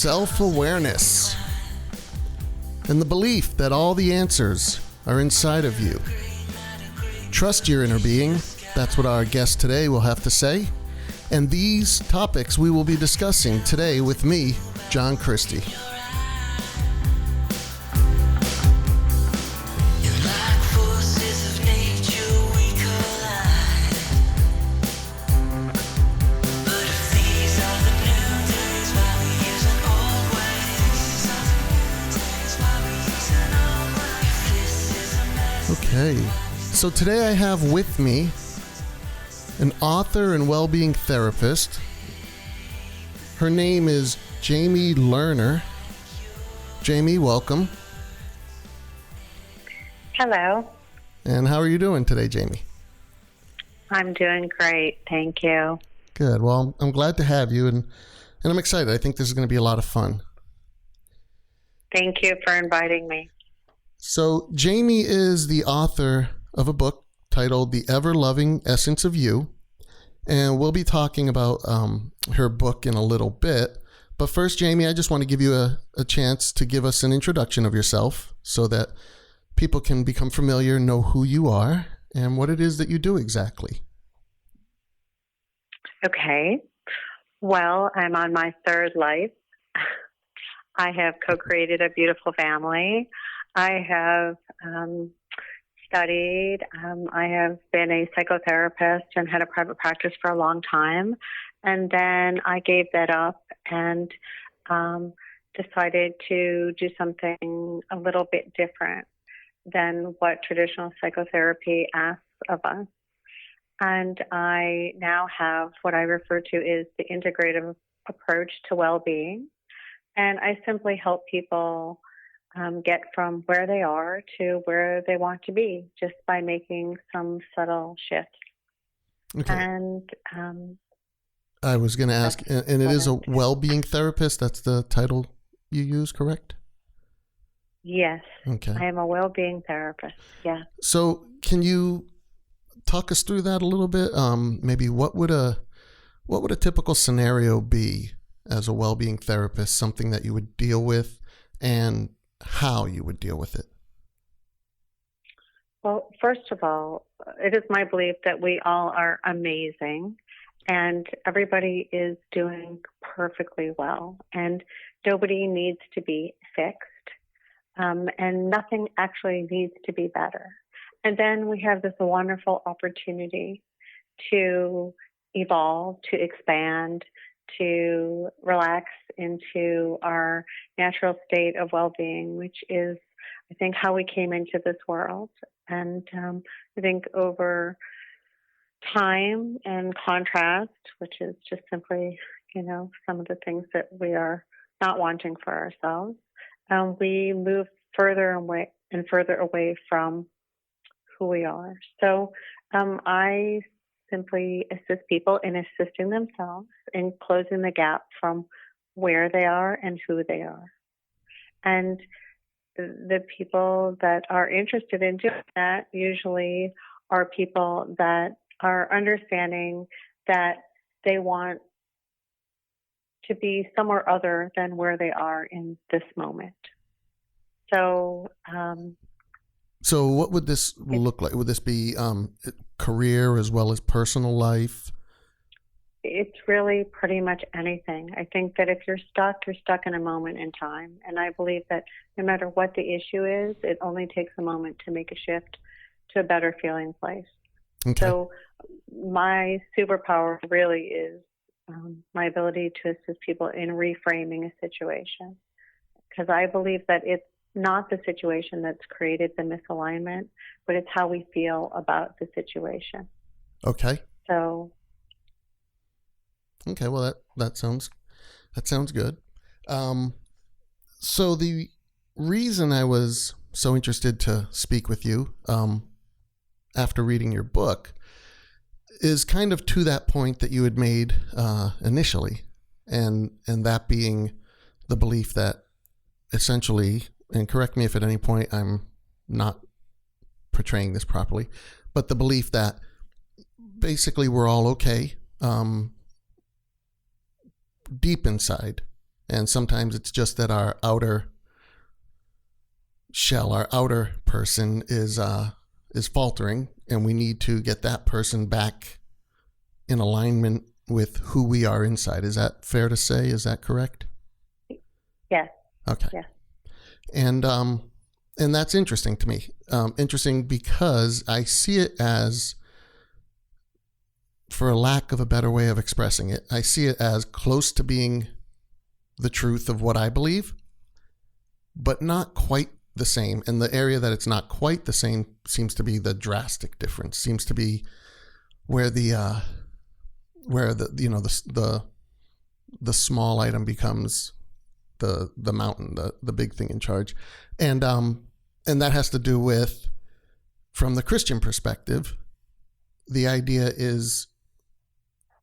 self-awareness, and the belief that all the answers are inside of you. Trust your inner being. That's what our guest today will have to say. And these topics we will be discussing today with me, John Christie. Okay, so today I have with me an author and well-being therapist. Her name is Jamie Lerner. Jamie, welcome. Hello. And how are you doing today, Jamie? I'm doing great, thank you. Good. Well, I'm glad to have you, and I'm excited. I think this is going to be a lot of fun. Thank you for inviting me. So Jamie is the author of a book titled The Ever-Loving Essence of You, and we'll be talking about her book in a little bit. But first, Jamie, I just want to give you a chance to give us an introduction of yourself so that people can become familiar, know who you are, and what it is that you do exactly. Okay. Well, I'm on my third life. I have co-created a beautiful family. I have studied. I have been a psychotherapist and had a private practice for a long time. And then I gave that up and decided to do something a little bit different than what traditional psychotherapy asks of us. And I now have what I refer to as the integrative approach to well-being. And I simply help people get from where they are to where they want to be just by making some subtle shifts. Okay. And I was going to ask, and it is a well-being therapist. That's the title you use, correct? Yes. Okay. I am a well-being therapist. Yeah. So can you talk us through that a little bit? Maybe what would a typical scenario be as a well-being therapist, something that you would deal with, and how you would deal with it? Well, first of all, it is my belief that we all are amazing and everybody is doing perfectly well and nobody needs to be fixed and nothing actually needs to be better. And then we have this wonderful opportunity to evolve, to expand, to relax into our natural state of well-being, which is, I think, how we came into this world. And I think over time and contrast, which is just simply, some of the things that we are not wanting for ourselves, we move further and further away from who we are. So I simply assist people in assisting themselves in closing the gap from where they are and who they are. And the people that are interested in doing that usually are people that are understanding that they want to be somewhere other than where they are in this moment. So, So what would this look like? Would this be career as well as personal life? It's really pretty much anything. I think that if you're stuck in a moment in time. And I believe that no matter what the issue is, it only takes a moment to make a shift to a better feeling place. Okay. So my superpower really is my ability to assist people in reframing a situation. Because I believe that it's not the situation that's created the misalignment, but it's how we feel about the situation. Okay. So. Okay. Well, that sounds good. So the reason I was so interested to speak with you after reading your book is kind of to that point that you had made initially, and that being the belief that essentially, and correct me if at any point I'm not portraying this properly, but the belief that basically we're all okay deep inside, And sometimes it's just that our outer shell, our outer person is faltering, and we need to get that person back in alignment with who we are inside. Is that fair to say? Is that correct? Yes. Okay. Yes. And that's interesting to me. Interesting because I see it as, for a lack of a better way of expressing it, I see it as close to being the truth of what I believe, but not quite the same. And the area that it's not quite the same seems to be the drastic difference. Seems to be where the small item becomes the mountain, the big thing in charge, and that has to do with, from the Christian perspective, the idea is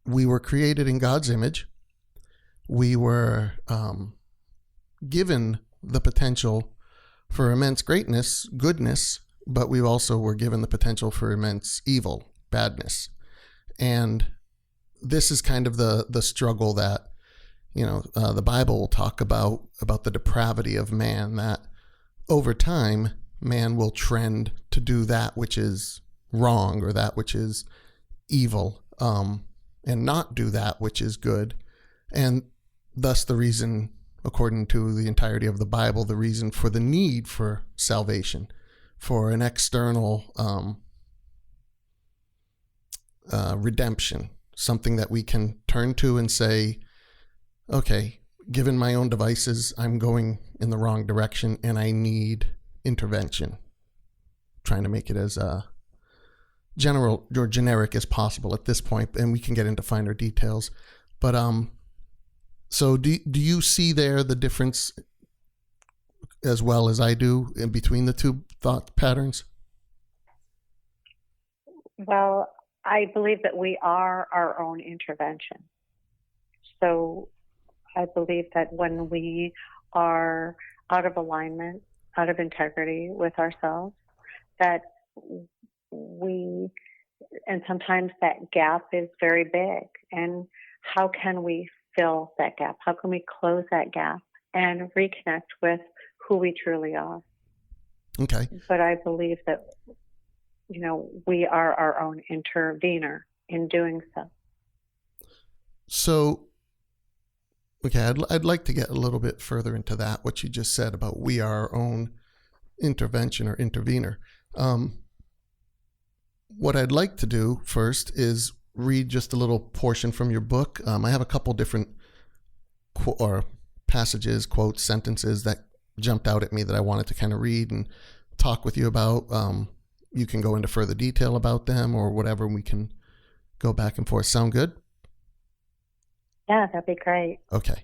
we were created in God's image. We were given the potential for immense greatness, goodness, but we also were given the potential for immense evil, badness. And this is kind of the struggle that, the Bible will talk about the depravity of man, that over time, man will trend to do that which is wrong or that which is evil, and not do that which is good. And thus the reason, according to the entirety of the Bible, the reason for the need for salvation, for an external redemption, something that we can turn to and say, okay, given my own devices, I'm going in the wrong direction and I need intervention. Trying to make it as general or generic as possible at this point, and we can get into finer details. But so do you see there the difference as well as I do in between the two thought patterns? Well, I believe that we are our own intervention. So I believe that when we are out of alignment, out of integrity with ourselves, that and sometimes that gap is very big. And how can we fill that gap? How can we close that gap and reconnect with who we truly are? Okay. But I believe that, we are our own intervener in doing so. So, okay, I'd like to get a little bit further into that, what you just said about we are our own intervention or intervener. What I'd like to do first is read just a little portion from your book. I have a couple different passages, quotes, sentences that jumped out at me that I wanted to kind of read and talk with you about. You can go into further detail about them or whatever. We can go back and forth. Sound good? Yeah, that'd be great. Okay.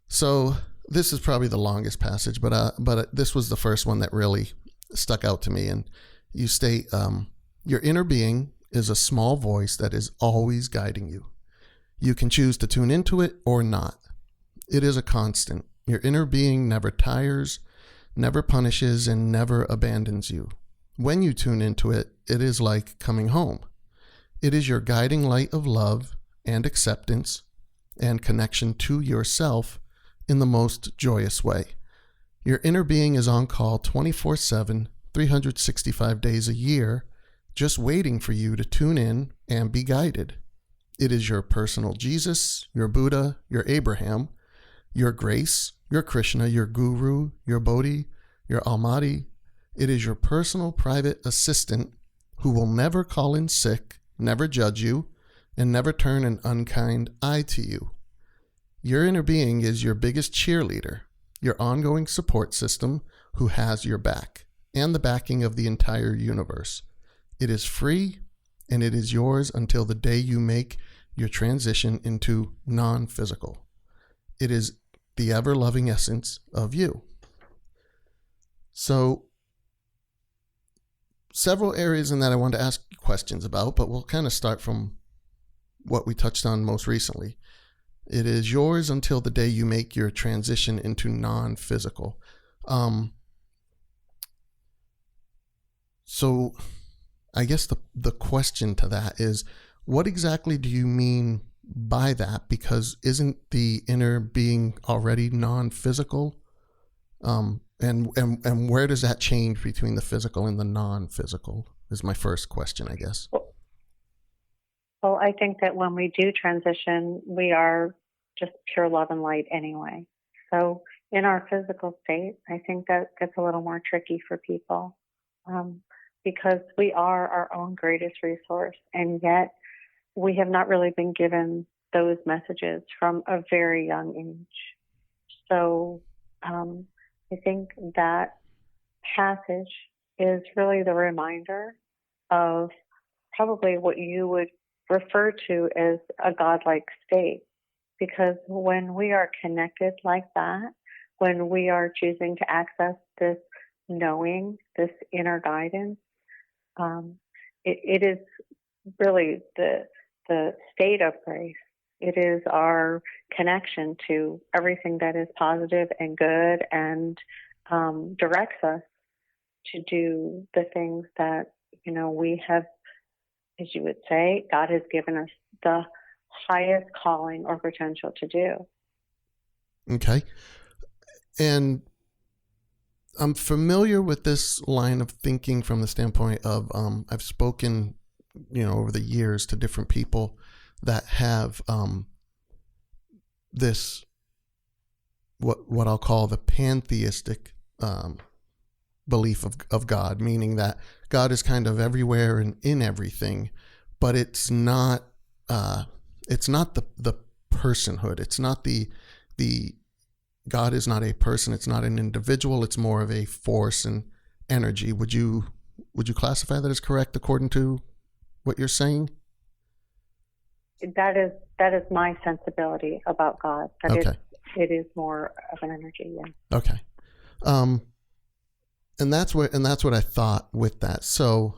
So this is probably the longest passage, but this was the first one that really stuck out to me. And you state, your inner being is a small voice that is always guiding you. You can choose to tune into it or not. It is a constant. Your inner being never tires, never punishes, and never abandons you. When you tune into it, it is like coming home. It is your guiding light of love and acceptance and connection to yourself in the most joyous way. Your inner being is on call 24/7, 365 days a year, just waiting for you to tune in and be guided. It is your personal Jesus, your Buddha, your Abraham, your Grace, your Krishna, your Guru, your Bodhi, your Almighty. It is your personal private assistant who will never call in sick, never judge you, and never turn an unkind eye to you. Your inner being is your biggest cheerleader, your ongoing support system who has your back and the backing of the entire universe. It is free and it is yours until the day you make your transition into non-physical. It is the ever-loving essence of you. So, several areas in that I wanted to ask you questions about, but we'll kind of start from what we touched on most recently. It is yours until the day you make your transition into non-physical. So I guess the question to that is, what exactly do you mean by that, because isn't the inner being already non-physical? And where does that change between the physical and the non-physical is my first question, I guess. Well, I think that when we do transition, we are just pure love and light anyway. So in our physical state, I think that gets a little more tricky for people, because we are our own greatest resource, and yet we have not really been given those messages from a very young age. So I think that passage is really the reminder of probably what you would refer to as a godlike state. Because when we are connected like that, when we are choosing to access this knowing, this inner guidance, it is really the state of grace. It is our connection to everything that is positive and good, and directs us to do the things that, we have, as you would say, God has given us the highest calling or potential to do. Okay. And I'm familiar with this line of thinking from the standpoint of I've spoken, over the years to different people that have this what I'll call the pantheistic belief of God, meaning that God is kind of everywhere and in everything, but it's not the personhood. It's not the God is not a person. It's not an individual. It's more of a force and energy. Would you classify that as correct according to what you're saying? That is my sensibility about God. That Okay. it is more of an energy. Yeah. Okay. And that's what I thought with that. So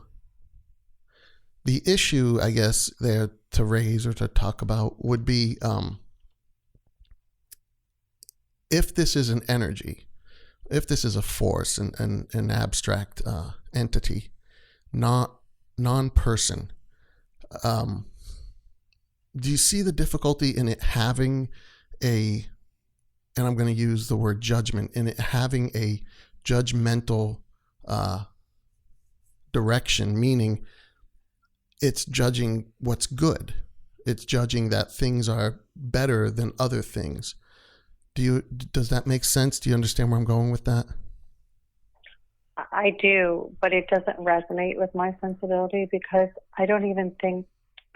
the issue, I guess, there to raise or to talk about would be if this is an energy, if this is a force and an abstract entity, not non-person, do you see the difficulty in it having and I'm going to use the word judgment, in it having a judgmental direction, meaning it's judging what's good. It's judging that things are better than other things. Does that make sense? Do you understand where I'm going with that? I do, but it doesn't resonate with my sensibility, because I don't even think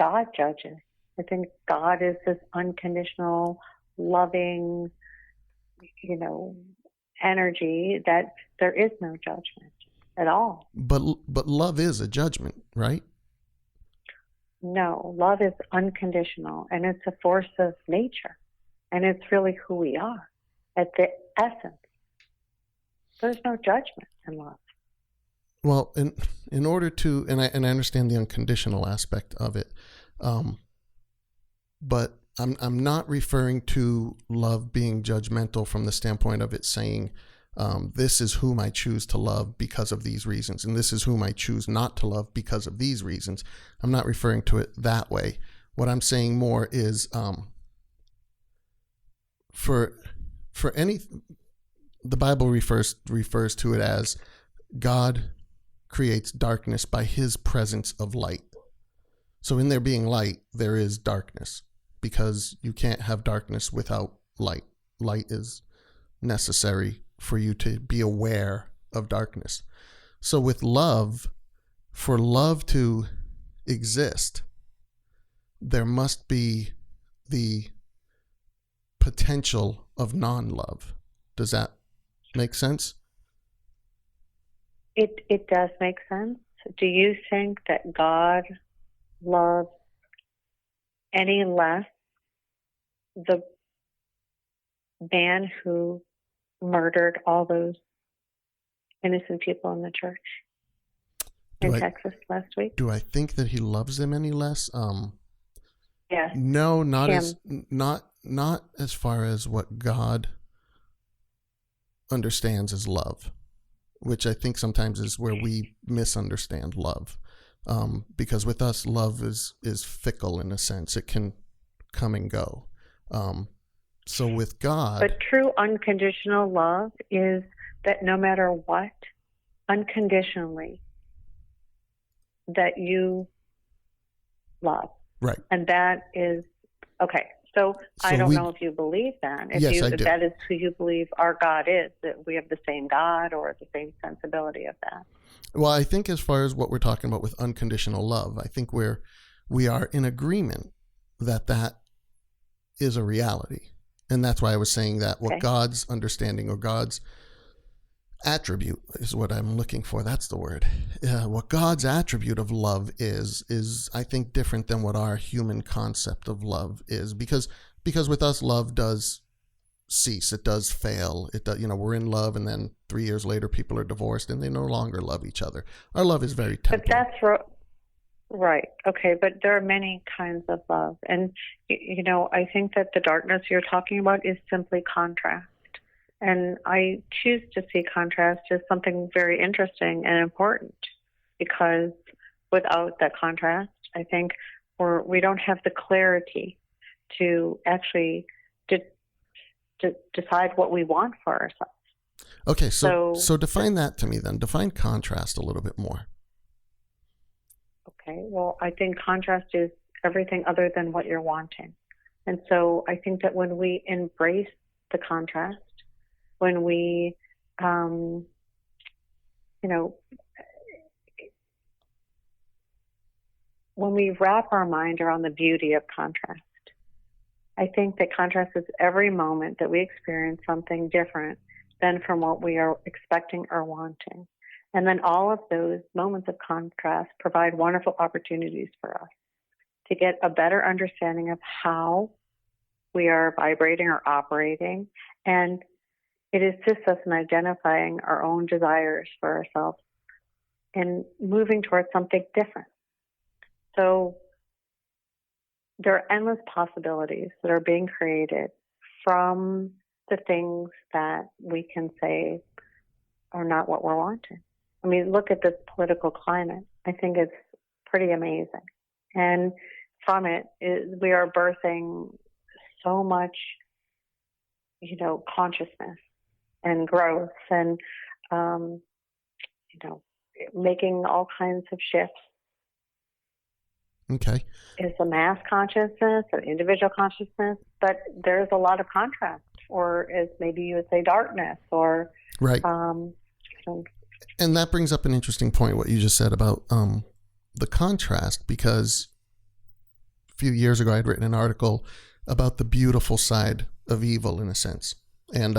God judges. I think God is this unconditional, loving, energy that there is no judgment at all. But love is a judgment, right? No, love is unconditional, and it's a force of nature, and it's really who we are at the essence. There's no judgment in love. Well, in order to, and I understand the unconditional aspect of it, but I'm not referring to love being judgmental from the standpoint of it saying, this is whom I choose to love because of these reasons, and this is whom I choose not to love because of these reasons. I'm not referring to it that way. What I'm saying more is, for any, the Bible refers to it as God creates darkness by his presence of light. So in there being light, there is darkness, because you can't have darkness without light. Light is necessary for you to be aware of darkness. So with love, for love to exist, there must be the potential of non-love. Does that make sense? It does make sense. Do you think that God loves any less the man who murdered all those innocent people in the church in Texas last week? Do I think that he loves them any less? Yes. No, not as far as what God understands as love, which I think sometimes is where we misunderstand love. Because with us, love is fickle in a sense. It can come and go. So with God, But true unconditional love is that no matter what, unconditionally, that you love. right. And that is, okay, so I don't know if you believe that. Yes, I do. If that is who you believe our God is, that we have the same God or the same sensibility of that. Well, I think as far as what we're talking about with unconditional love, I think we are in agreement that is a reality. And that's why I was saying that what God's understanding or God's attribute is what I'm looking for. That's the word. What God's attribute of love is I think different than what our human concept of love is, because with us, love does cease. It does fail. It does, we're in love, and then 3 years later, people are divorced and they no longer love each other. Our love is very temporal. But that's right. Okay. But there are many kinds of love. And, I think that the darkness you're talking about is simply contrast. And I choose to see contrast as something very interesting and important, because without that contrast, I think we don't have the clarity to actually decide what we want for ourselves. Okay, so define that to me then. Define contrast a little bit more. Okay, well, I think contrast is everything other than what you're wanting. And so I think that when we embrace the contrast, when we, when we wrap our mind around the beauty of contrast, I think that contrast is every moment that we experience something different than from what we are expecting or wanting. And then all of those moments of contrast provide wonderful opportunities for us to get a better understanding of how we are vibrating or operating. And it assists us in identifying our own desires for ourselves and moving towards something different. So there are endless possibilities that are being created from the things that we can say are not what we're wanting. I mean, look at this political climate. I think it's pretty amazing. And from it, we are birthing so much, consciousness and growth and, making all kinds of shifts. Okay. It's a mass consciousness, an individual consciousness, but there's a lot of contrast, or as maybe you would say, darkness, or right. And that brings up an interesting point, what you just said about the contrast, because a few years ago I had written an article about the beautiful side of evil, in a sense, and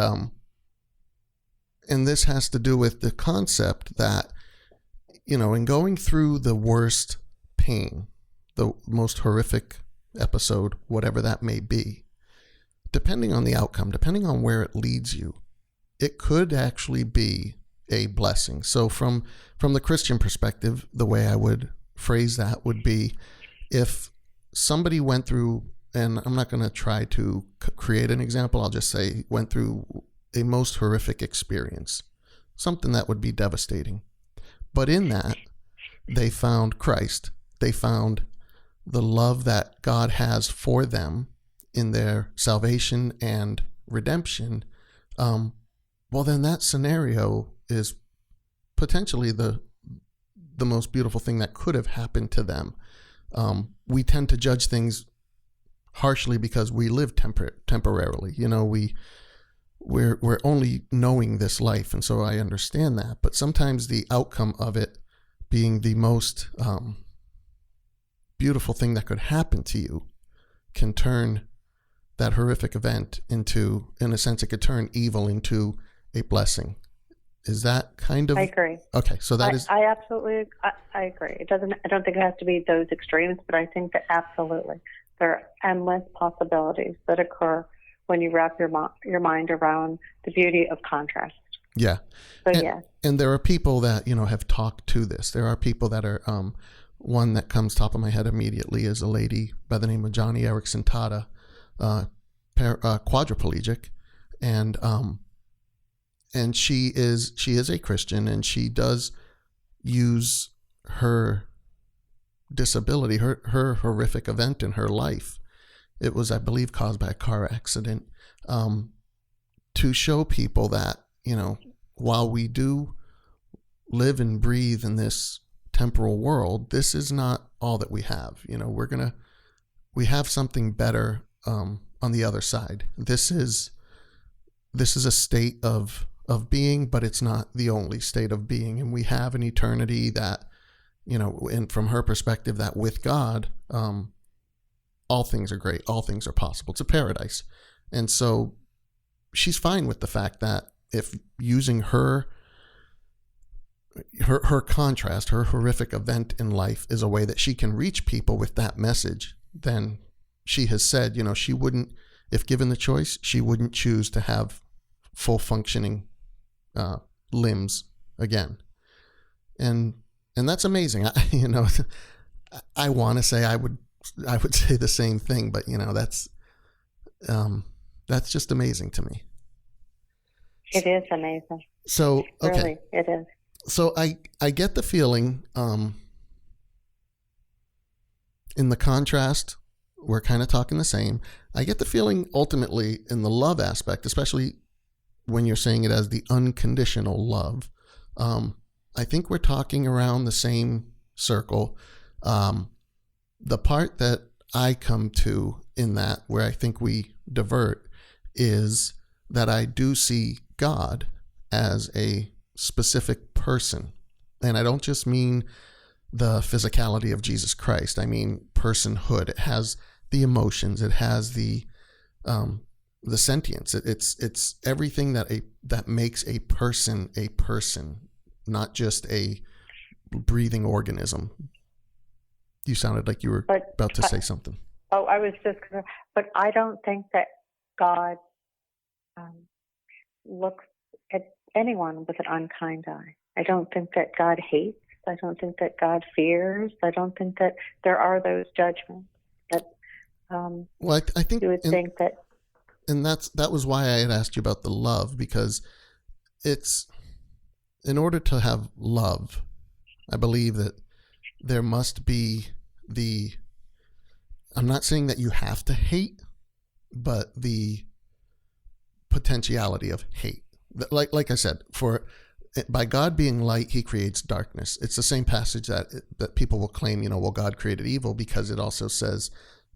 this has to do with the concept that in going through the worst pain, the most horrific episode, whatever that may be, depending on the outcome, depending on where it leads you, it could actually be a blessing. So from the Christian perspective, the way I would phrase that would be, if somebody went through, and I'm not going to try to create an example, I'll just say went through a most horrific experience, something that would be devastating. But in that, they found Christ. They found the love that God has for them in their salvation and redemption. Well, then that scenario is potentially the most beautiful thing that could have happened to them. We tend to judge things harshly because we live temporarily. We're only knowing this life, and so I understand that. But sometimes the outcome of it being the most beautiful thing that could happen to you can turn that horrific event into, in a sense, it could turn evil into a blessing. Is that kind of? I agree. Okay, so that is. I absolutely, I agree. I don't think it has to be those extremes, but I think that absolutely there are endless possibilities that occur when you wrap your mind around the beauty of contrast. Yeah. So and there are people that have talked to this. There are people that are. One that comes top of my head immediately is a lady by the name of Johnny Erickson Tata, quadriplegic, and she is a Christian, and she does use her disability, her horrific event in her life, It was, I believe, caused by a car accident, to show people that, while we do live and breathe in this temporal world, this is not all that we have. We have something better on the other side. This is a state of being, but it's not the only state of being. And we have an eternity that, and from her perspective, that with God, all things are great. All things are possible. It's a paradise. And so she's fine with the fact that if using her contrast, her horrific event in life is a way that she can reach people with that message, then she has said, she wouldn't, if given the choice, she wouldn't choose to have full functioning limbs again. And that's amazing. I want to say I would say the same thing, but that's just amazing to me. It is amazing. So, okay. Really, it is. So I get the feeling, in the contrast, we're kind of talking the same. I get the feeling ultimately in the love aspect, especially when you're saying it as the unconditional love, I think we're talking around the same circle. The part that I come to in that, where I think we divert, is that I do see God as a specific person. And I don't just mean the physicality of Jesus Christ. I mean personhood. It has the emotions. It has the sentience. It's everything that makes a person, not just a breathing organism. You sounded like you were about to say something. Oh, I was just going to, but I don't think that God looks at anyone with an unkind eye. I don't think that God hates. I don't think that God fears. I don't think that there are those judgments. That well, I think you would think that. And that was why I had asked you about the love, because it's, in order to have love, I believe that there must be I'm not saying that you have to hate, but the potentiality of hate. Like I said, by God being light, he creates darkness. It's the same passage that people will claim, well, God created evil, because it also says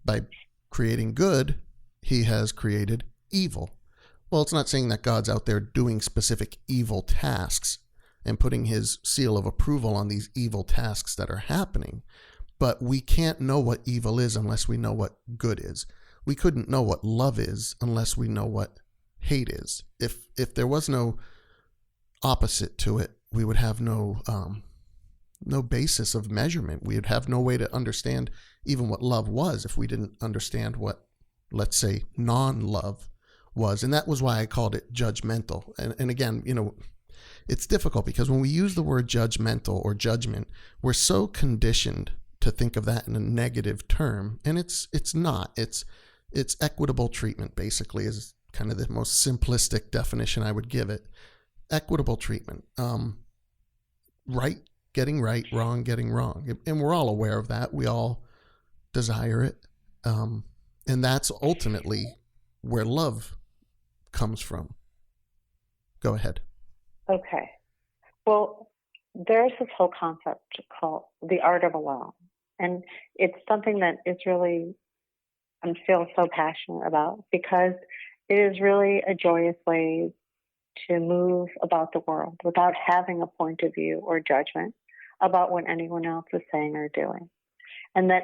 by creating good, he has created evil. Well, it's not saying that God's out there doing specific evil tasks and putting his seal of approval on these evil tasks that are happening. But we can't know what evil is unless we know what good is. We couldn't know what love is unless we know what hate is. If there was no opposite to it, we would have no basis of measurement. We would have no way to understand even what love was if we didn't understand what, let's say, non-love was. And that was why I called it judgmental. And again, it's difficult because when we use the word judgmental or judgment, we're so conditioned to think of that in a negative term, and it's not. It's equitable treatment, basically, is kind of the most simplistic definition I would give it. Equitable treatment. Right getting right, wrong getting wrong. And we're all aware of that. We all desire it. And that's ultimately where love comes from. Go ahead. Okay. Well, there's this whole concept called the art of allowing. And it's something that is really, I feel so passionate about, because it is really a joyous way to move about the world without having a point of view or judgment about what anyone else is saying or doing. And that,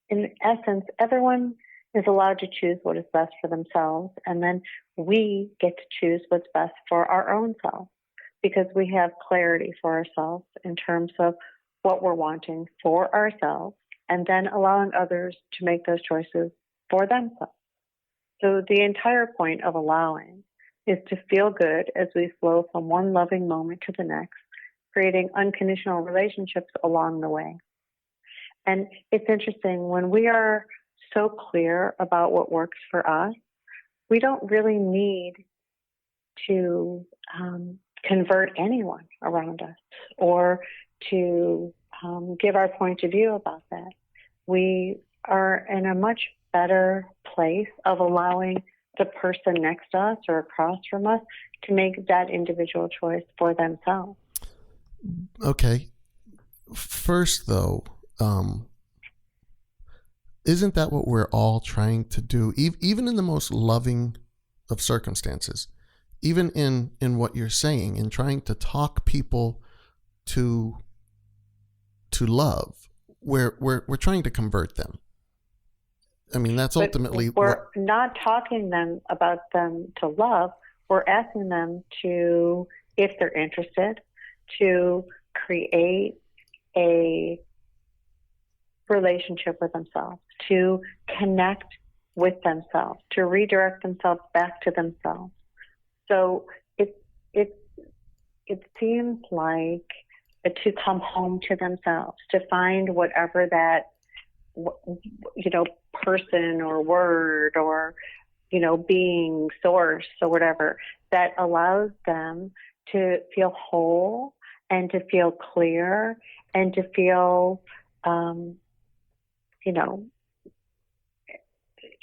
in essence, everyone is allowed to choose what is best for themselves, and then we get to choose what's best for our own selves, because we have clarity for ourselves in terms of what we're wanting for ourselves, and then allowing others to make those choices for themselves. So the entire point of allowing is to feel good as we flow from one loving moment to the next, creating unconditional relationships along the way. And it's interesting, when we are so clear about what works for us, we don't really need to convert anyone around us or to give our point of view about that. We are in a much better place of allowing the person next to us or across from us to make that individual choice for themselves. Okay. First, though, isn't that what we're all trying to do? Even in the most loving of circumstances, even in what you're saying, in trying to talk people to love, we're trying to convert them. I mean, that's ultimately we're not talking about them to love. We're asking them to, if they're interested, to create a relationship with themselves, to connect with themselves, to redirect themselves back to themselves. So it seems like to come home to themselves, to find whatever that, person or word or, being, source or whatever that allows them to feel whole and to feel clear and to feel,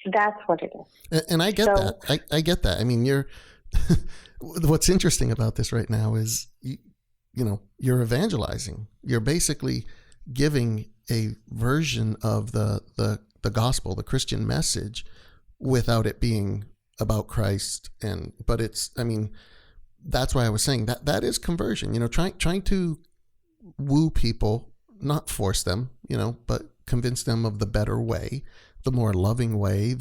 that's what it is. And I get that. I get that. I mean, you're, what's interesting about this right now is, you're evangelizing. You're basically giving a version of the gospel, the Christian message, without it being about Christ. But it's, I mean, that's why I was saying that is conversion, trying to woo people, not force them, but convince them of the better way, the more loving way.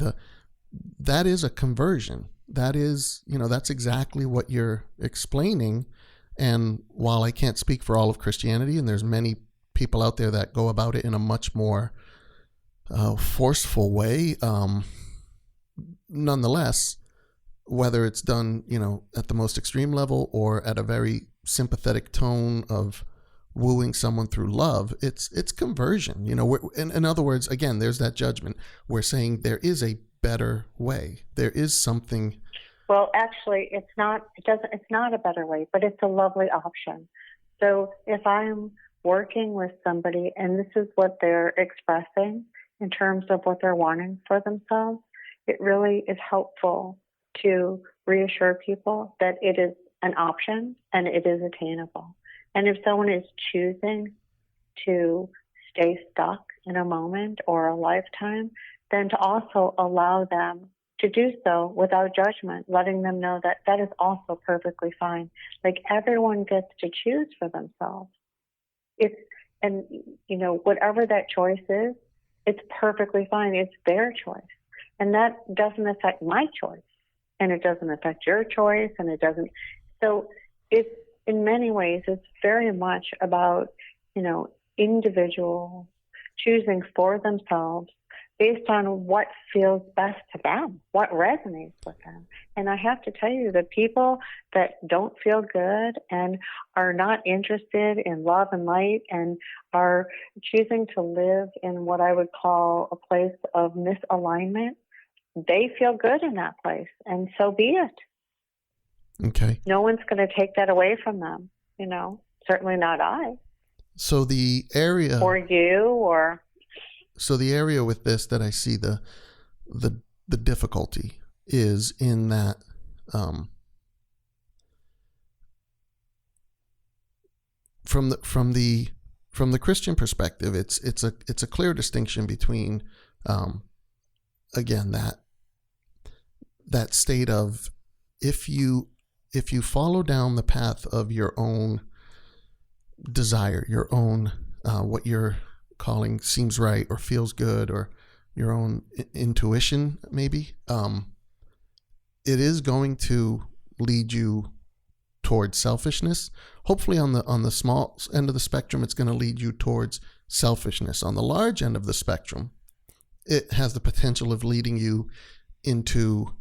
That is a conversion. That is, that's exactly what you're explaining. And while I can't speak for all of Christianity, and there's many people out there that go about it in a much more forceful way, nonetheless, whether it's done, at the most extreme level or at a very sympathetic tone of wooing someone through love, it's conversion. In other words, again, there's that judgment. We're saying there is a better way. There is something. Well, actually, it's not a better way, but it's a lovely option. So if I'm working with somebody and this is what they're expressing in terms of what they're wanting for themselves, it really is helpful to reassure people that it is an option and it is attainable. And if someone is choosing to stay stuck in a moment or a lifetime, then to also allow them to do so without judgment, letting them know that that is also perfectly fine. Like, everyone gets to choose for themselves. Whatever that choice is, it's perfectly fine. It's their choice. And that doesn't affect my choice. And it doesn't affect your choice. And it doesn't. So it's, in many ways, it's very much about, individuals choosing for themselves based on what feels best to them, what resonates with them. And I have to tell you, the people that don't feel good and are not interested in love and light and are choosing to live in what I would call a place of misalignment, they feel good in that place, and so be it. Okay. No one's going to take that away from them, certainly not I. So the area... Or you, or... So the area with this that I see the difficulty is in that from the Christian perspective, it's a clear distinction between again that state of if you follow down the path of your own desire, your own what you're calling seems right or feels good, or your own intuition, maybe, it is going to lead you towards selfishness. Hopefully on the small end of the spectrum, it's going to lead you towards selfishness. On the large end of the spectrum, it has the potential of leading you into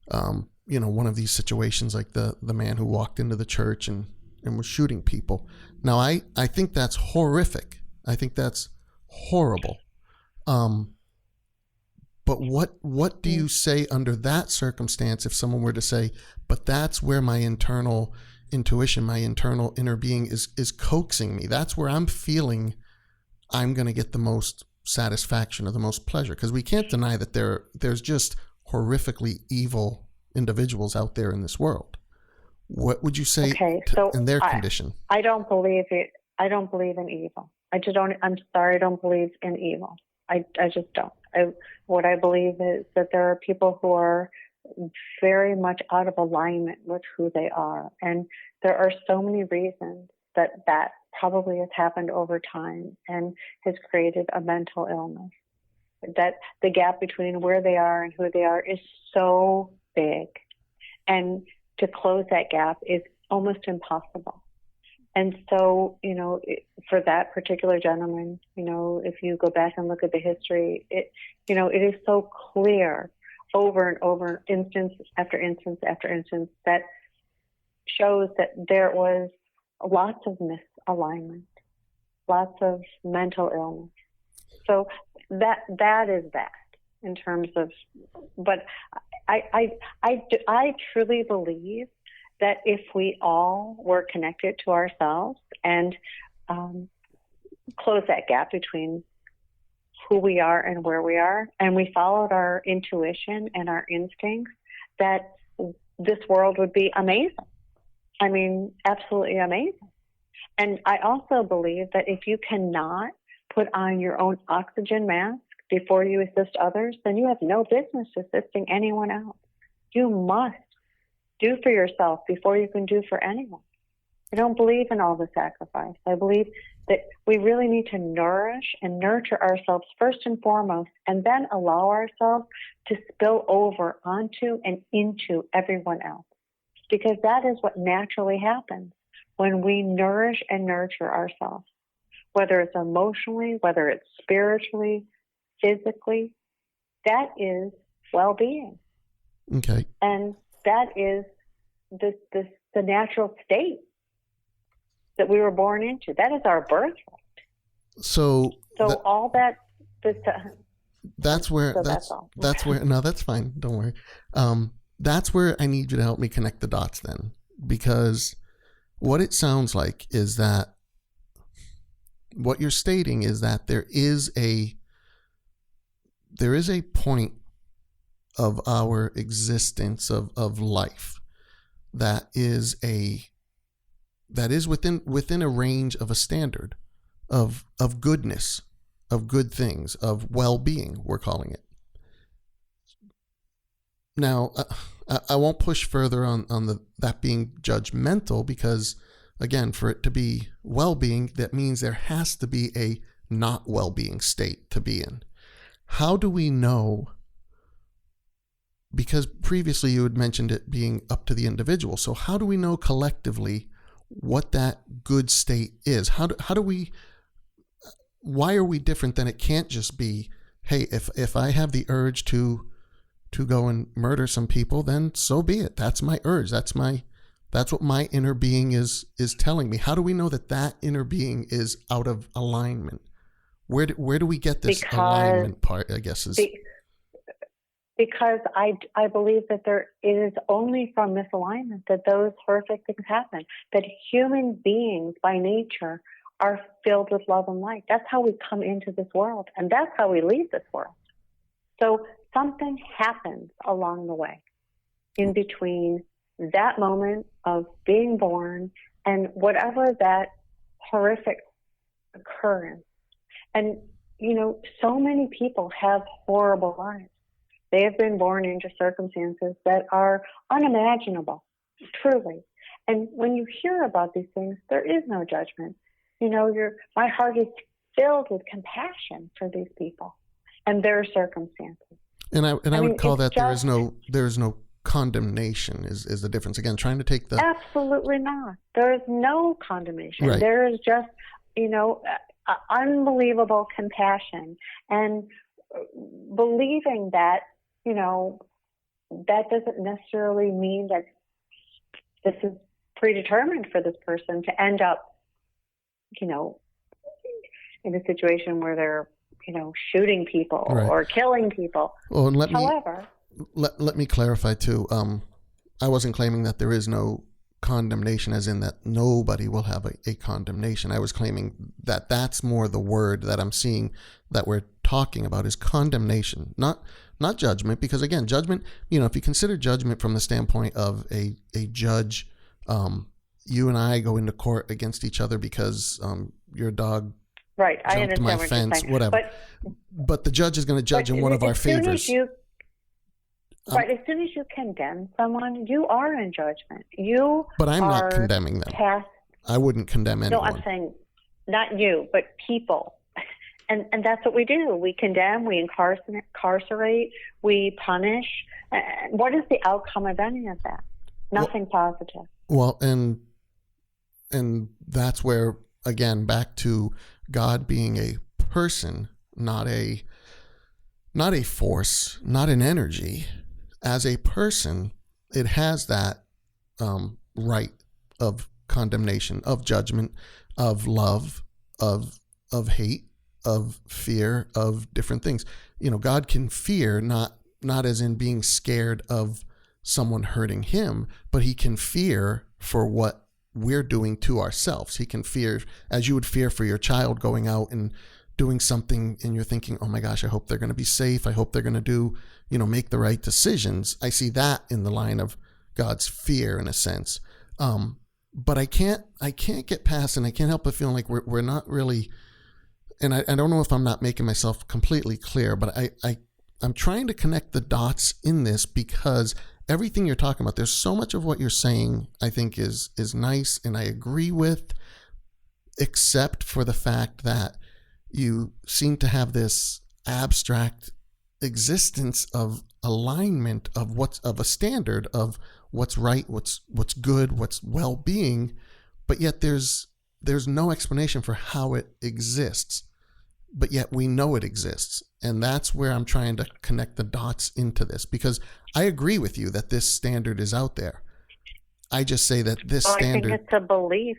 one of these situations like the man who walked into the church and was shooting people. Now I think that's horrific. I think that's horrible. But what do you say under that circumstance if someone were to say, but that's where my internal intuition, my internal inner being is coaxing me. That's where I'm feeling I'm going to get the most satisfaction or the most pleasure? Because we can't deny that there's just horrifically evil individuals out there in this world. What would you say in their condition? I don't believe it. I don't believe in evil. I just don't. I'm sorry. I don't believe in evil. I just don't. What I believe is that there are people who are very much out of alignment with who they are. And there are so many reasons that probably has happened over time and has created a mental illness. That the gap between where they are and who they are is so big. And to close that gap is almost impossible. And so, for that particular gentleman, if you go back and look at the history, it is so clear over and over, instance after instance after instance, that shows that there was lots of misalignment, lots of mental illness. So that is that in terms of, but I truly believe that if we all were connected to ourselves and close that gap between who we are and where we are, and we followed our intuition and our instincts, that this world would be amazing. I mean, absolutely amazing. And I also believe that if you cannot put on your own oxygen mask before you assist others, then you have no business assisting anyone else. You must do for yourself before you can do for anyone. I don't believe in all the sacrifice. I believe that we really need to nourish and nurture ourselves first and foremost, and then allow ourselves to spill over onto and into everyone else. Because that is what naturally happens when we nourish and nurture ourselves, whether it's emotionally, whether it's spiritually, physically. That is well-being. Okay. And that is the natural state that we were born into. That is our birthright. So all that. That's where. So that's where. No, that's fine. Don't worry. That's where I need you to help me connect the dots then, because what it sounds like is that what you're stating is that there is a point of our existence of life that is within a range of a standard of goodness, of good things, of well-being, we're calling it. Now, I won't push further on that being judgmental, because again, for it to be well-being, that means there has to be a not well-being state to be in. How do we know? Because previously you had mentioned it being up to the individual. So how do we know collectively what that good state is? Why are we different than it can't just be, hey, if I have the urge to go and murder some people, then so be it. That's my urge. That's what my inner being is telling me. How do we know that inner being is out of alignment? Where do we get this alignment part, I guess is... Because I believe that it is only from misalignment that those horrific things happen, that human beings by nature are filled with love and light. That's how we come into this world, and that's how we leave this world. So something happens along the way in between that moment of being born and whatever that horrific occurrence. And, so many people have horrible lives. They have been born into circumstances that are unimaginable, truly. And when you hear about these things, there is no judgment. My heart is filled with compassion for these people and their circumstances. And I would call that there is no condemnation is the difference. Again, trying to take the... Absolutely not. There is no condemnation. Right. There is just, unbelievable compassion and believing that, that doesn't necessarily mean that this is predetermined for this person to end up, in a situation where they're, shooting people right. or killing people. Well, and However, let me clarify too. I wasn't claiming that there is no condemnation as in that nobody will have a condemnation. I was claiming that that's more the word that I'm seeing that we're talking about is condemnation, not judgment, because again, judgment, if you consider judgment from the standpoint of a judge, you and I go into court against each other because your dog right. I jumped understand my what fence, you're saying. whatever. But the judge is going to judge in one of our favors. Right, as soon as you condemn someone, you are in judgment. But I'm not condemning them. I wouldn't condemn anyone. No, I'm saying not you, but people. And that's what we do. We condemn, we incarcerate, we punish. What is the outcome of any of that? Nothing positive. Well, and that's where, again, back to God being a person, not a force, not an energy. As a person, it has that right of condemnation, of judgment, of love, of hate, of fear, of different things. God can fear, not as in being scared of someone hurting him, but he can fear for what we're doing to ourselves. He can fear, as you would fear for your child going out and doing something, and you're thinking, oh my gosh, I hope they're going to be safe. I hope they're going to do, make the right decisions. I see that in the line of God's fear in a sense. But I can't get past, and I can't help but feeling like we're not really, and I don't know if I'm not making myself completely clear, but I'm trying to connect the dots in this, because everything you're talking about, there's so much of what you're saying I think is nice and I agree with, except for the fact that you seem to have this abstract existence of alignment of a standard of what's right, what's good, what's well-being, but yet there's no explanation for how it exists, but yet we know it exists. And that's where I'm trying to connect the dots into this, because I agree with you that this standard is out there. I just say that this standard... I think it's a belief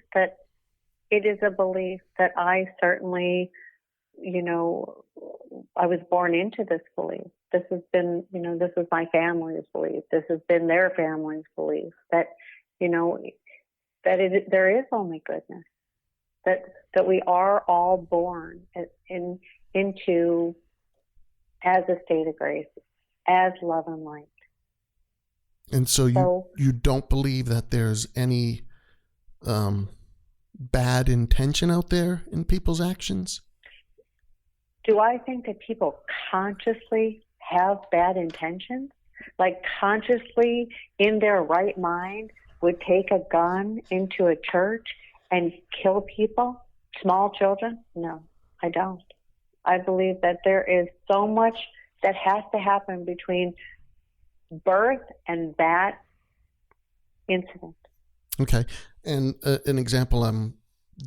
that I certainly, I was born into this belief. This has been, this is my family's belief. This has been their family's belief that, there is only goodness, that we are all born into as a state of grace, as love and light. And so you don't believe that there's any bad intention out there in people's actions? Do I think that people consciously have bad intentions? Like consciously in their right mind would take a gun into a church and kill people, small children? No, I don't. I believe that there is so much that has to happen between birth and that incident. Okay. And an example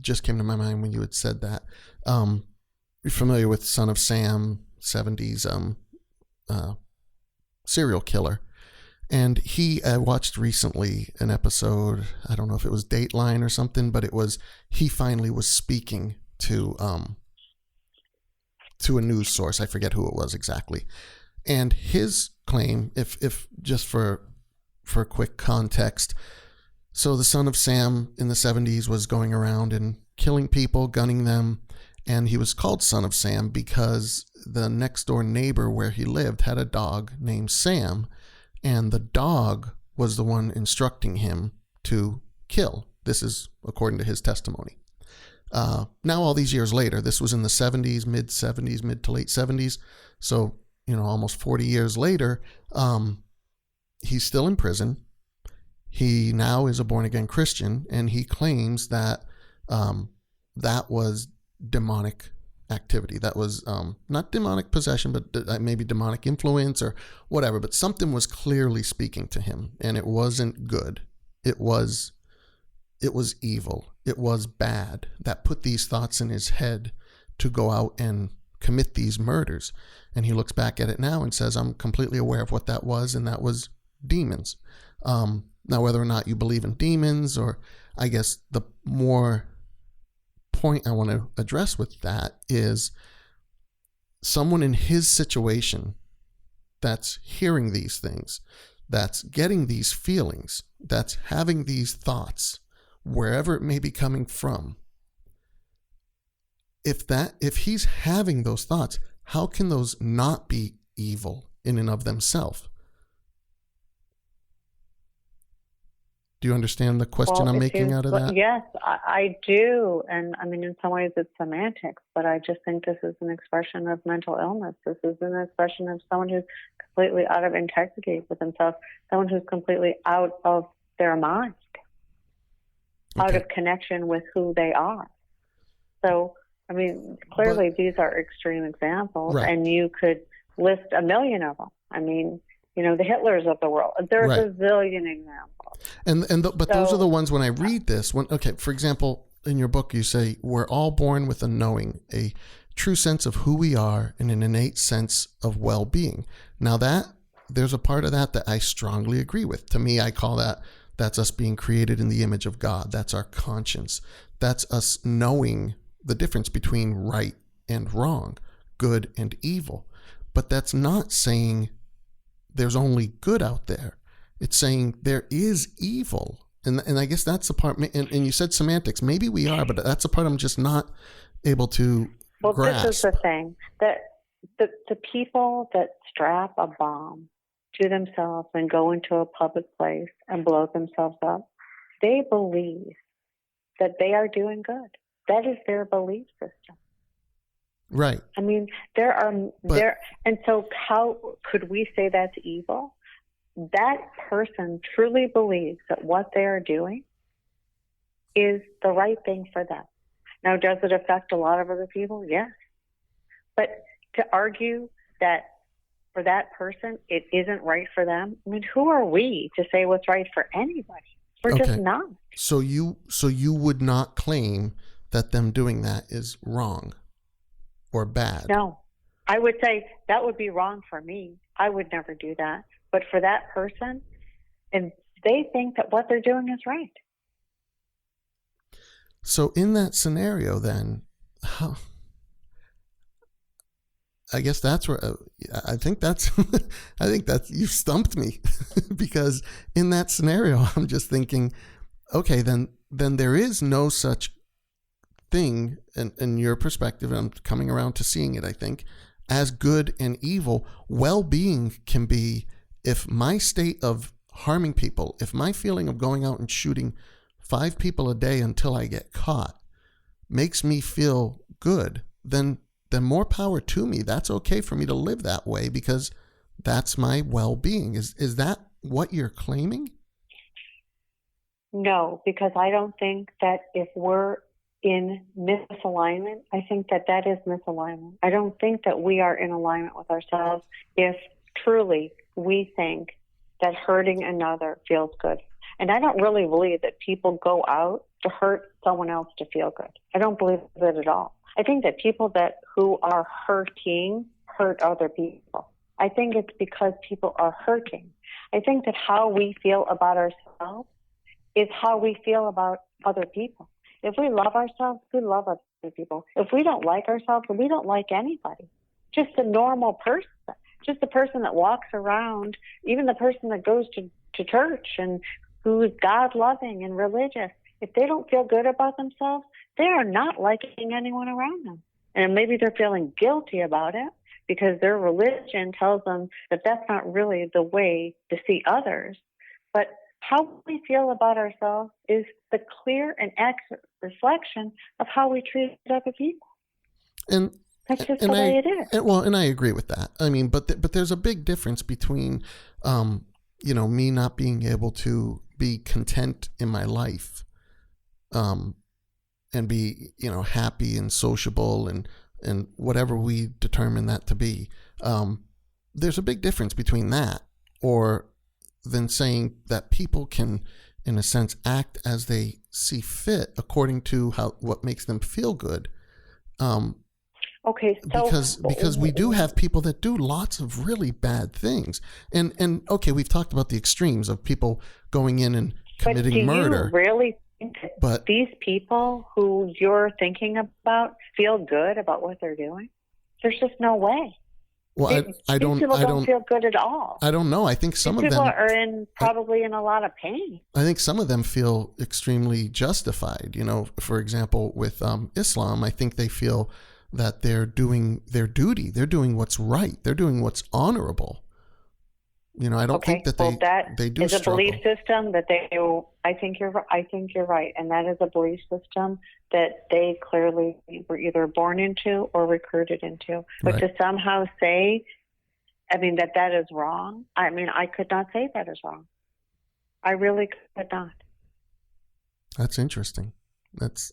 just came to my mind when you had said that. You're familiar with Son of Sam, 70s serial killer. And I watched recently an episode, I don't know if it was Dateline or something, but he finally was speaking to a news source. I forget who it was exactly. And his claim, if just for quick context, so the Son of Sam in the 70s was going around and killing people, gunning them, and he was called Son of Sam because the next door neighbor where he lived had a dog named Sam, and the dog was the one instructing him to kill. This is according to his testimony. Now, all these years later, this was in the 70s, mid to late 70s. So, almost 40 years later, he's still in prison. He now is a born-again Christian, and he claims that that was demonic activity. That was not demonic possession, but maybe demonic influence or whatever. But something was clearly speaking to him, and it wasn't good. It was evil. It was bad. That put these thoughts in his head to go out and commit these murders. And he looks back at it now and says, I'm completely aware of what that was, and that was demons. Now, whether or not you believe in demons, or I guess the more point I want to address with that is someone in his situation that's hearing these things, that's getting these feelings, that's having these thoughts, wherever it may be coming from, if he's having those thoughts, how can those not be evil in and of themselves? Do you understand the question I'm making out of that? Yes, I do. And I mean, in some ways it's semantics, but I just think this is an expression of mental illness. This is an expression of someone who's completely out of integrity with themselves, someone who's completely out of their mind, out of connection with who they are. So, I mean, clearly these are extreme examples, right, and you could list a million of them. I mean, you know, the Hitlers of the world. There's a zillion examples. But those are the ones when I read this. For example, in your book, you say, we're all born with a knowing, a true sense of who we are, and an innate sense of well-being. Now there's a part of that I strongly agree with. To me, I call that's us being created in the image of God. That's our conscience. That's us knowing the difference between right and wrong, good and evil. But that's not saying there's only good out there. It's saying there is evil. And I guess that's the part, and you said semantics. Maybe we are, but that's the part I'm just not able to grasp. This is the thing, that the people that strap a bomb to themselves and go into a public place and blow themselves up, they believe that they are doing good. That is their belief system. Right. I mean, and so how could we say that's evil? That person truly believes that what they are doing is the right thing for them. Now, does it affect a lot of other people? Yes. But to argue that for that person, it isn't right for them, I mean, who are we to say what's right for anybody? We're just not. So you would not claim that them doing that is wrong or bad? No. I would say that would be wrong for me. I would never do that. But for that person, and they think that what they're doing is right. So in that scenario, then, I guess that's where I think you stumped me because in that scenario, I'm just thinking, okay, then there is no such thing in your perspective, and I'm coming around to seeing it, I think, as good and evil. Well-being can be, if my state of harming people, if my feeling of going out and shooting 5 people a day until I get caught makes me feel good, then more power to me. That's okay for me to live that way because that's my well-being. Is that what you're claiming? No, because I don't think that if we're in misalignment, I think that is misalignment. I don't think that we are in alignment with ourselves if truly we think that hurting another feels good. And I don't really believe that people go out to hurt someone else to feel good. I don't believe that at all. I think that people who are hurting hurt other people. I think it's because people are hurting. I think that how we feel about ourselves is how we feel about other people. If we love ourselves, we love other people. If we don't like ourselves, we don't like anybody. Just a normal person, just the person that walks around, even the person that goes to church and who's God-loving and religious. If they don't feel good about themselves, they are not liking anyone around them. And maybe they're feeling guilty about it because their religion tells them that that's not really the way to see others. But how we feel about ourselves is the clear and accurate reflection of how we treat other people. And that's just the way it is. And I agree with that. I mean, but there's a big difference between, me not being able to be content in my life, and be, happy and sociable and whatever we determine that to be. There's a big difference between that than saying that people can, in a sense, act as they see fit according to what makes them feel good. Okay, so because we do have people that do lots of really bad things, and okay, we've talked about the extremes of people going in and committing murder. Do you really think that these people who you're thinking about feel good about what they're doing? There's just no way. Well, These people don't feel good at all. I don't know. I think some of them people are probably in a lot of pain. I think some of them feel extremely justified. You know, for example, with Islam, I think they feel that they're doing their duty. They're doing what's right. They're doing what's honorable. You know, I don't think that they do is a struggle. belief system that they. I think you're right, and that is a belief system that they clearly were either born into or recruited into. But Right. to somehow say, I mean, that is wrong. I mean, I could not say that is wrong. I really could not. That's interesting. That's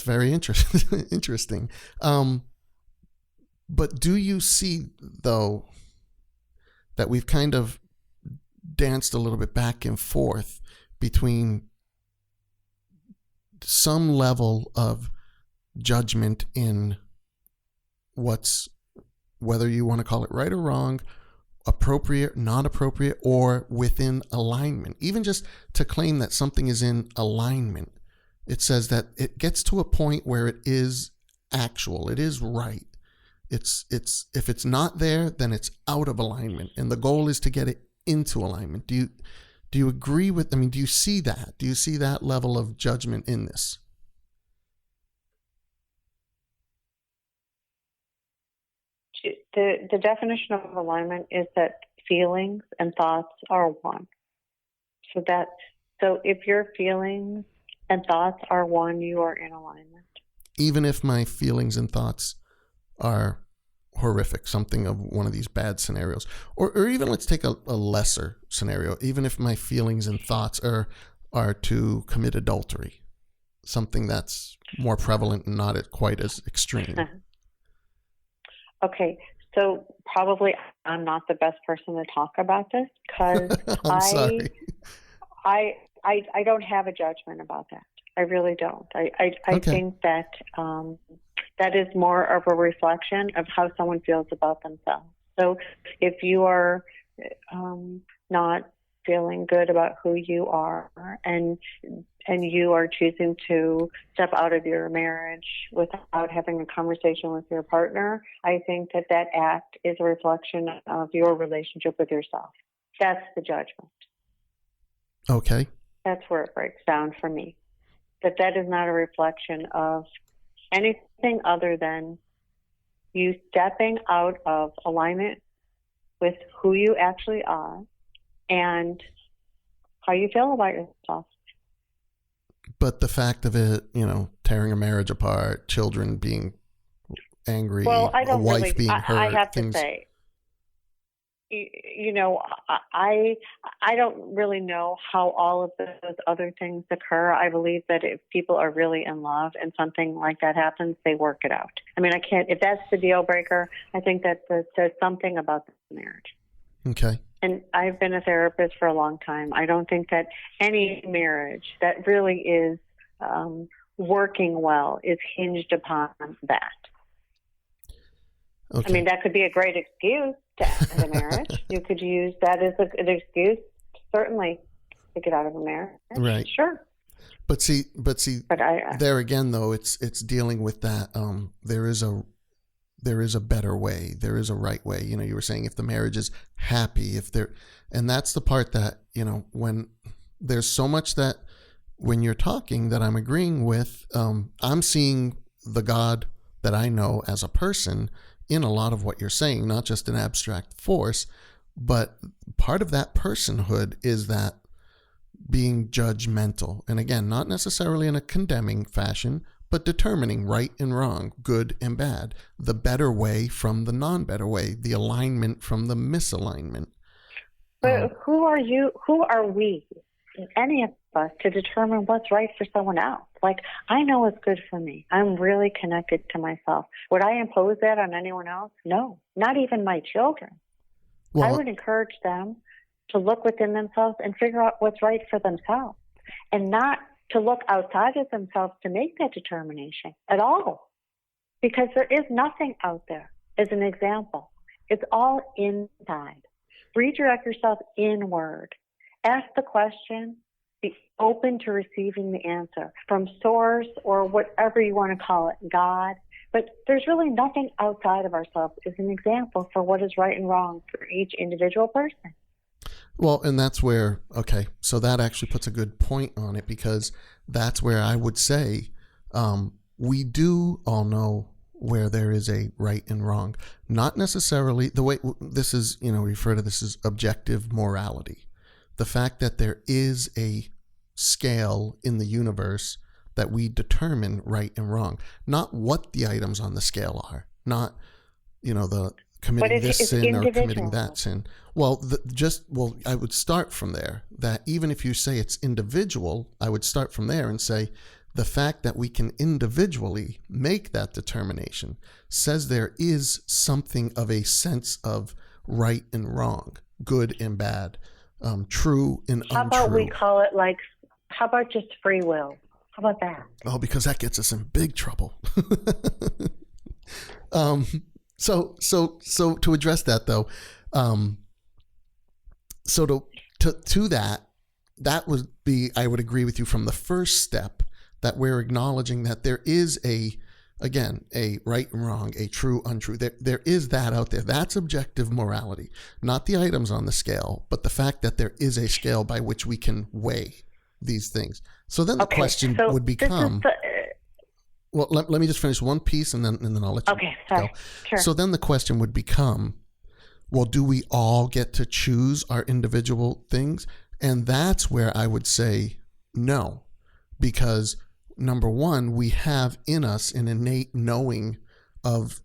very interesting. Interesting. But do you see, though, that we've kind of danced a little bit back and forth between some level of judgment in whether you want to call it right or wrong, appropriate, not appropriate, or within alignment? Even just to claim that something is in alignment, it says that it gets to a point where it is actual, it is right. It's if it's not there, then it's out of alignment, and the goal is to get it into alignment. Do you agree with? I mean, do you see that? Do you see that level of judgment in this? The definition of alignment is that feelings and thoughts are one. So if your feelings and thoughts are one, you are in alignment. Even if my feelings and thoughts are horrific, something of one of these bad scenarios, or even let's take a lesser scenario. Even if my feelings and thoughts are to commit adultery, something that's more prevalent and not quite as extreme. Okay, so probably I'm not the best person to talk about this because I'm sorry. I don't have a judgment about that. I really don't. I Okay. think that that is more of a reflection of how someone feels about themselves. So if you are not feeling good about who you are and you are choosing to step out of your marriage without having a conversation with your partner, I think that act is a reflection of your relationship with yourself. That's the judgment. Okay. That's where it breaks down for me. That is not a reflection of anything other than you stepping out of alignment with who you actually are and how you feel about yourself. But the fact of it, tearing a marriage apart, children being angry, well, I don't a wife really, being hurt. I have to say, I don't really know how all of those other things occur. I believe that if people are really in love and something like that happens, they work it out. I mean, if that's the deal breaker, I think that says something about the marriage. Okay. And I've been a therapist for a long time. I don't think that any marriage that really is working well is hinged upon that. Okay. I mean, that could be a great excuse to end a marriage. You could use that as an excuse, certainly, to get out of a marriage. Right. Sure. But see, there again, though, it's dealing with that. There is a better way. There is a right way. You were saying if the marriage is happy, and that's the part that, when there's so much that when you're talking that I'm agreeing with, I'm seeing the God that I know as a person in a lot of what you're saying, not just an abstract force, but part of that personhood is that being judgmental. And again, not necessarily in a condemning fashion, but determining right and wrong, good and bad, the better way from the non-better way, the alignment from the misalignment. But who are you? Who are we, any of us, to determine what's right for someone else? Like, I know what's good for me. I'm really connected to myself. Would I impose that on anyone else? No, not even my children. Well, I would encourage them to look within themselves and figure out what's right for themselves, and not to look outside of themselves to make that determination at all. Because there is nothing out there as an example. It's all inside. Redirect yourself inward. Ask the question. Be open to receiving the answer from source or whatever you want to call it, God. But there's really nothing outside of ourselves as an example for what is right and wrong for each individual person. Well, and that's where, okay, so that actually puts a good point on it, because that's where I would say we do all know where there is a right and wrong. Not necessarily the way this is, we refer to this as objective morality. The fact that there is a scale in the universe that we determine right and wrong, not what the items on the scale are, not, the committing this sin or committing that sin. Well, I would start from there, that even if you say it's individual, I would start from there and say the fact that we can individually make that determination says there is something of a sense of right and wrong, good and bad, true and untrue. How about we call it how about just free will? How about that? Oh, because that gets us in big trouble. So to address that though, to that would be, I would agree with you from the first step, that we're acknowledging that there is a right and wrong, a true, untrue. There is that out there. That's objective morality, not the items on the scale, but the fact that there is a scale by which we can weigh these things. So then the question would become, well, let me just finish one piece and then I'll let you go. Sure. So then the question would become, well, do we all get to choose our individual things? And that's where I would say no, because number one, we have in us an innate knowing of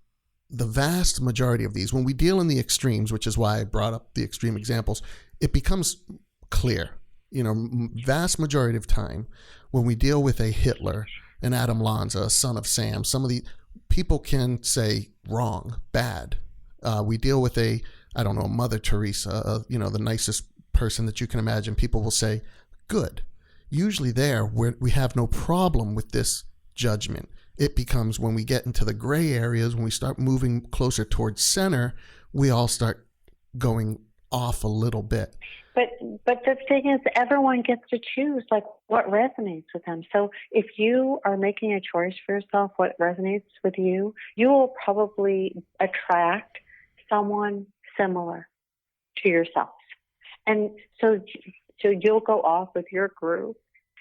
the vast majority of these. When we deal in the extremes, which is why I brought up the extreme examples, it becomes clear, vast majority of time when we deal with a Hitler, an Adam Lanza, a Son of Sam, some of the people can say wrong, bad. We deal with Mother Teresa, the nicest person that you can imagine. People will say good. Usually we have no problem with this judgment. It becomes when we get into the gray areas, when we start moving closer towards center, we all start going off a little bit. But the thing is, everyone gets to choose what resonates with them. So if you are making a choice for yourself, what resonates with you, you will probably attract someone similar to yourself. And so you'll go off with your group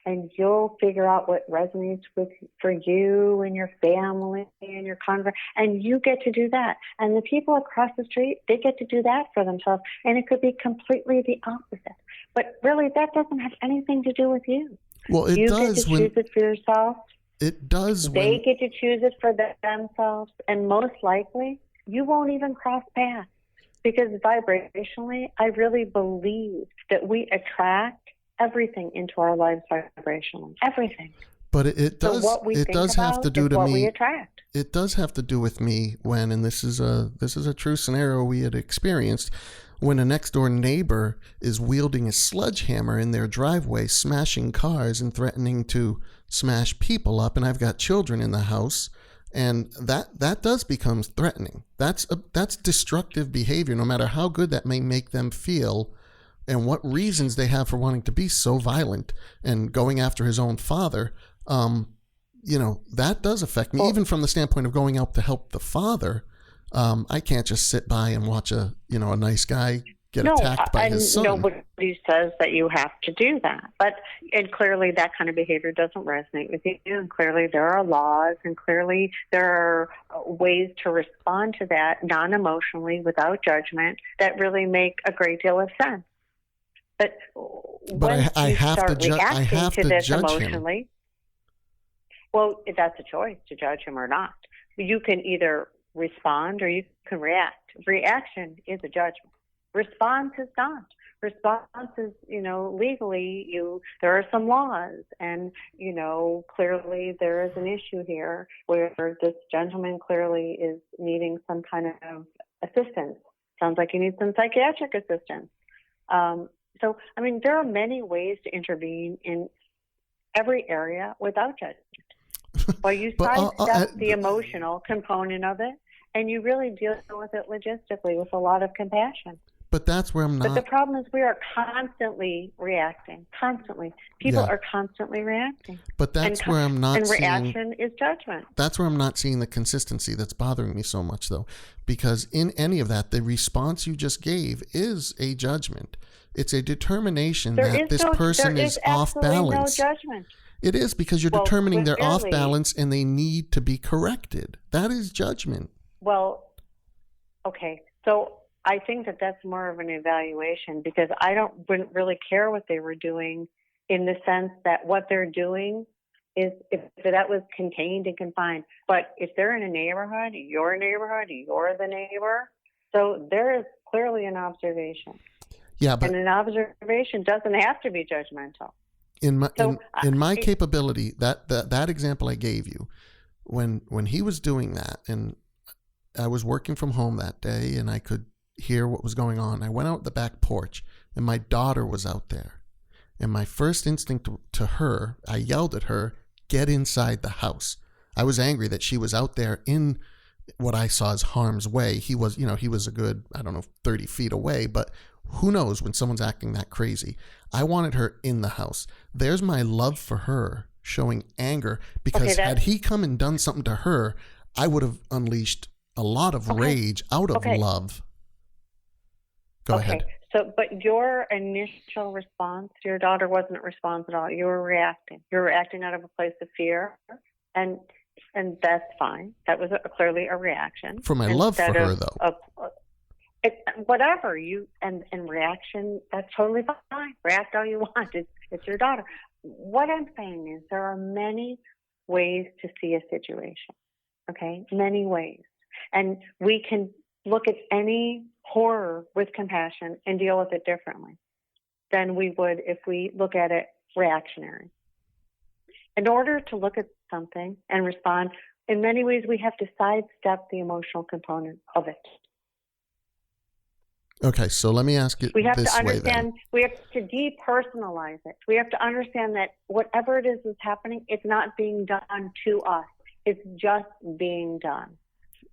and you'll figure out what resonates for you and your family and your congregation, and you get to do that. And the people across the street, they get to do that for themselves, and it could be completely the opposite. But really, that doesn't have anything to do with you. Well, it does. You get to choose it for yourself. It does. They get to choose it for themselves, and most likely, you won't even cross paths, because vibrationally, I really believe that we attract everything into our lives vibrationally. Everything. But it does. So what we think does about have to do is to what me. We attract. It does have to do with me when, and this is a true scenario we had experienced, when a next door neighbor is wielding a sledgehammer in their driveway, smashing cars and threatening to smash people up, and I've got children in the house, and that does become threatening. That's destructive behavior, no matter how good that may make them feel. And what reasons they have for wanting to be so violent and going after his own father, that does affect me. Even from the standpoint of going out to help the father, I can't just sit by and watch a nice guy get attacked by his son. Nobody says that you have to do that. And clearly that kind of behavior doesn't resonate with you. And clearly there are laws, and clearly there are ways to respond to that non-emotionally, without judgment, that really make a great deal of sense. But I have to judge emotionally, him. Well, that's a choice to judge him or not. You can either respond or you can react. Reaction is a judgment. Response is not. Response is, legally, there are some laws, and, clearly there is an issue here where this gentleman clearly is needing some kind of assistance. Sounds like he needs some psychiatric assistance. So, there are many ways to intervene in every area without judgment. Well, you sidestep the emotional component of it, and you really deal with it logistically with a lot of compassion. But that's where I'm But the not. problem is we are constantly reacting. Constantly. People Yeah. are constantly reacting. But that's where I'm not and seeing. reaction is judgment. That's where I'm not seeing the consistency that's bothering me so much, though, because in any of that, the response you just gave is a judgment. It's a determination that this person is off balance. No judgment. It is, because you're Well, determining they're off clearly- balance and they need to be corrected. That is judgment. Well, okay. So I think that that's more of an evaluation, because wouldn't really care what they were doing, in the sense that what they're doing is, if that was contained and confined. But if they're in a neighborhood, you're the neighbor. So there is clearly an observation. Yeah, but and an observation doesn't have to be judgmental. in my capability, that example I gave you, when he was doing that, and I was working from home that day and I could hear what was going on, I went out the back porch and my daughter was out there. And my first instinct to her, I yelled at her, "Get inside the house." I was angry that she was out there in what I saw as harm's way. He was a good, 30 feet away, but who knows when someone's acting that crazy. I wanted her in the house. There's my love for her showing anger, because had he come and done something to her, I would have unleashed a lot of rage out of love. Go ahead. So, but your initial response to your daughter wasn't a response at all. You were reacting. You were reacting out of a place of fear, and that's fine. That was clearly a reaction. For my love for her, though. Whatever you and reaction, that's totally fine. React all you want. It's your daughter. What I'm saying is there are many ways to see a situation. Okay, many ways, and we can look at any horror with compassion and deal with it differently than we would if we look at it reactionary. In order to look at something and respond, in many ways we have to sidestep the emotional component of it. Okay, so let me ask it we have this to understand, way then. We have to depersonalize it. We have to understand that whatever it is that's happening, it's not being done to us. It's just being done.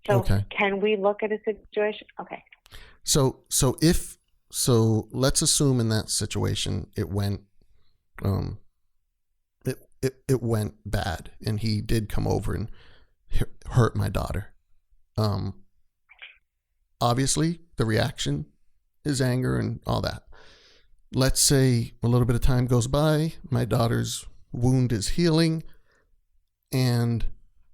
So Can we look at a situation? Okay. So let's assume in that situation it went it went bad, and he did come over and hurt my daughter. Obviously the reaction is anger and all that. Let's say a little bit of time goes by, my daughter's wound is healing, and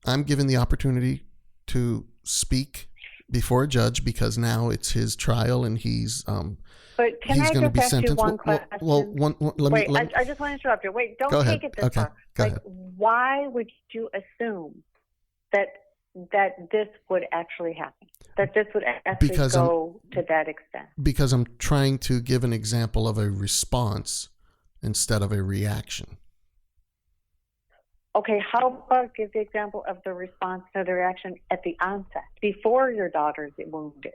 I'm given the opportunity to speak before a judge, because now it's his trial and he's going to be sentenced. One question? I just want to interrupt you. Wait, don't take it this far. Go ahead. Why would you assume that this would actually happen? That this would actually go to that extent? Because I'm trying to give an example of a response instead of a reaction. Okay, how about give the example of the response to the reaction at the onset, before your daughter's wounded?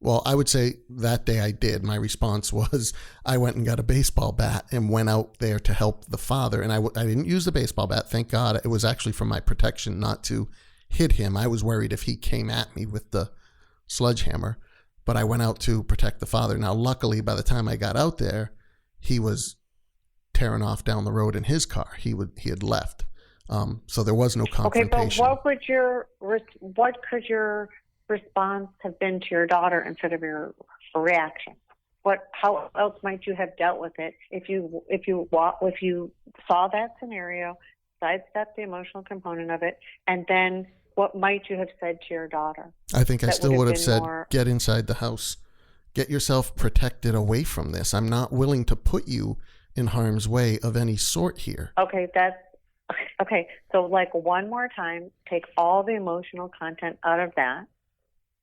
Well, I would say that day I did. My response was I went and got a baseball bat and went out there to help the father. And I didn't use the baseball bat. Thank God. It was actually for my protection, not to hit him. I was worried if he came at me with the sledgehammer. But I went out to protect the father. Now, luckily, by the time I got out there, he was tearing off down the road in his car. He had left. So there was no confrontation. Okay, but what could your response have been to your daughter instead of your reaction? How else might you have dealt with it if you saw that scenario, sidestepped the emotional component of it, and then what might you have said to your daughter? I think I still would have said, get inside the house. Get yourself protected away from this. I'm not willing to put you in harm's way of any sort here. Okay, so like one more time, take all the emotional content out of that,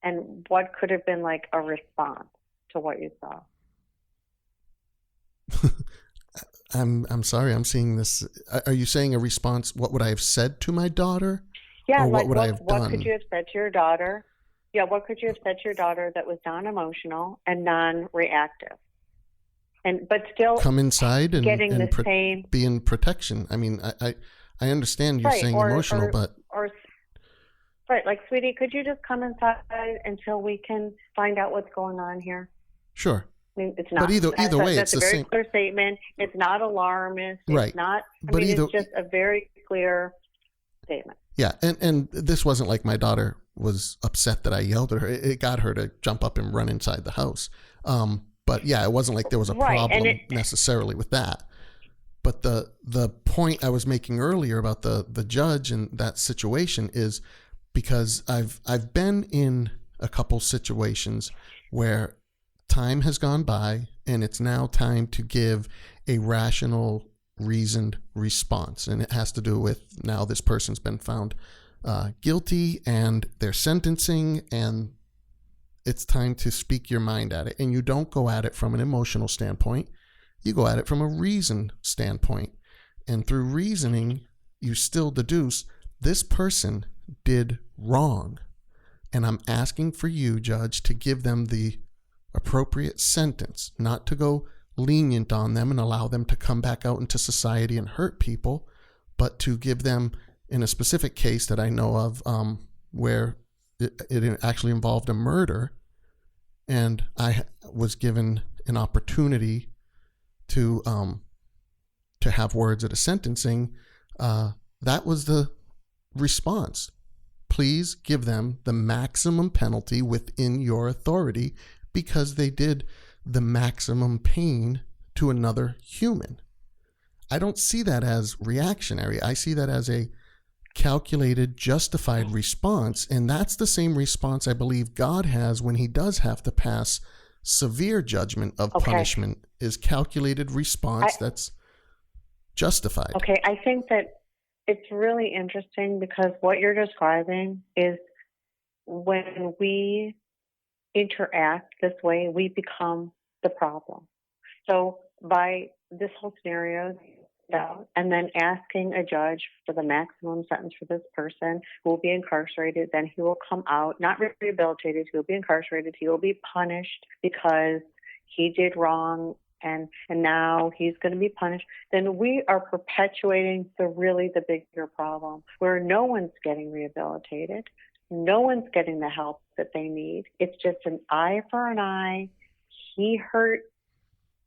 and what could have been like a response to what you saw? I'm sorry, I'm seeing this. Are you saying a response? What would I have said to my daughter? Yeah, or what would I have done? What could you have said to your daughter? Yeah, what could you have said to your daughter that was non-emotional and non-reactive? But still come inside and be in protection. I mean, I understand you're saying emotional, but Right, like, sweetie, could you just come inside until we can find out what's going on here? Sure. I mean, it's But not. either way, it's That's a the very same. clear statement. It's not alarmist. Right. It's not. But It's just a very clear statement. Yeah, and this wasn't like my daughter was upset that I yelled at her. It got her to jump up and run inside the house. But yeah, it wasn't like there was a problem necessarily with that. But the point I was making earlier about the judge and that situation is because I've been in a couple situations where time has gone by and it's now time to give a rational, reasoned response. And it has to do with now this person's been found guilty and they're sentencing, and it's time to speak your mind at it. And you don't go at it from an emotional standpoint. You go at it from a reasoned standpoint. And through reasoning, you still deduce this person did wrong. And I'm asking for you, Judge, to give them the appropriate sentence, not to go lenient on them and allow them to come back out into society and hurt people, but to give them, in a specific case that I know of, where it actually involved a murder, and I was given an opportunity to have words at a sentencing, that was the response. Please give them the maximum penalty within your authority because they did the maximum pain to another human. I don't see that as reactionary. I see that as a calculated, justified response. And that's the same response I believe God has when he does have to pass severe judgment of punishment, is calculated response that's justified. Okay, I think that it's really interesting because what you're describing is when we interact this way, we become the problem. So by this whole scenario, and then asking a judge for the maximum sentence for this person who will be incarcerated, then he will come out, not rehabilitated, he will be incarcerated, he will be punished because he did wrong, and now he's going to be punished, then we are perpetuating the bigger problem where no one's getting rehabilitated, no one's getting the help that they need. It's just an eye for an eye. He hurt.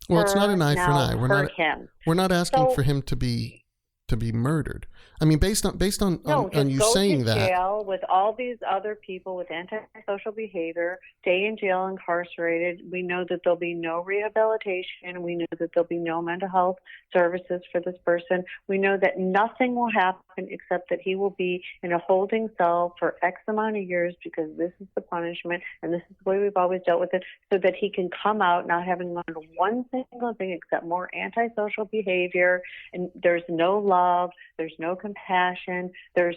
Well, it's not an eye for an eye. We're not asking for him to be murdered. I mean, based on you saying that. Go to jail with all these other people with antisocial behavior, stay in jail incarcerated. We know that there'll be no rehabilitation. We know that there'll be no mental health services for this person. We know that nothing will happen except that he will be in a holding cell for X amount of years because this is the punishment and this is the way we've always dealt with it, so that he can come out not having learned one single thing except more antisocial behavior, and there's no love, there's no compassion, there's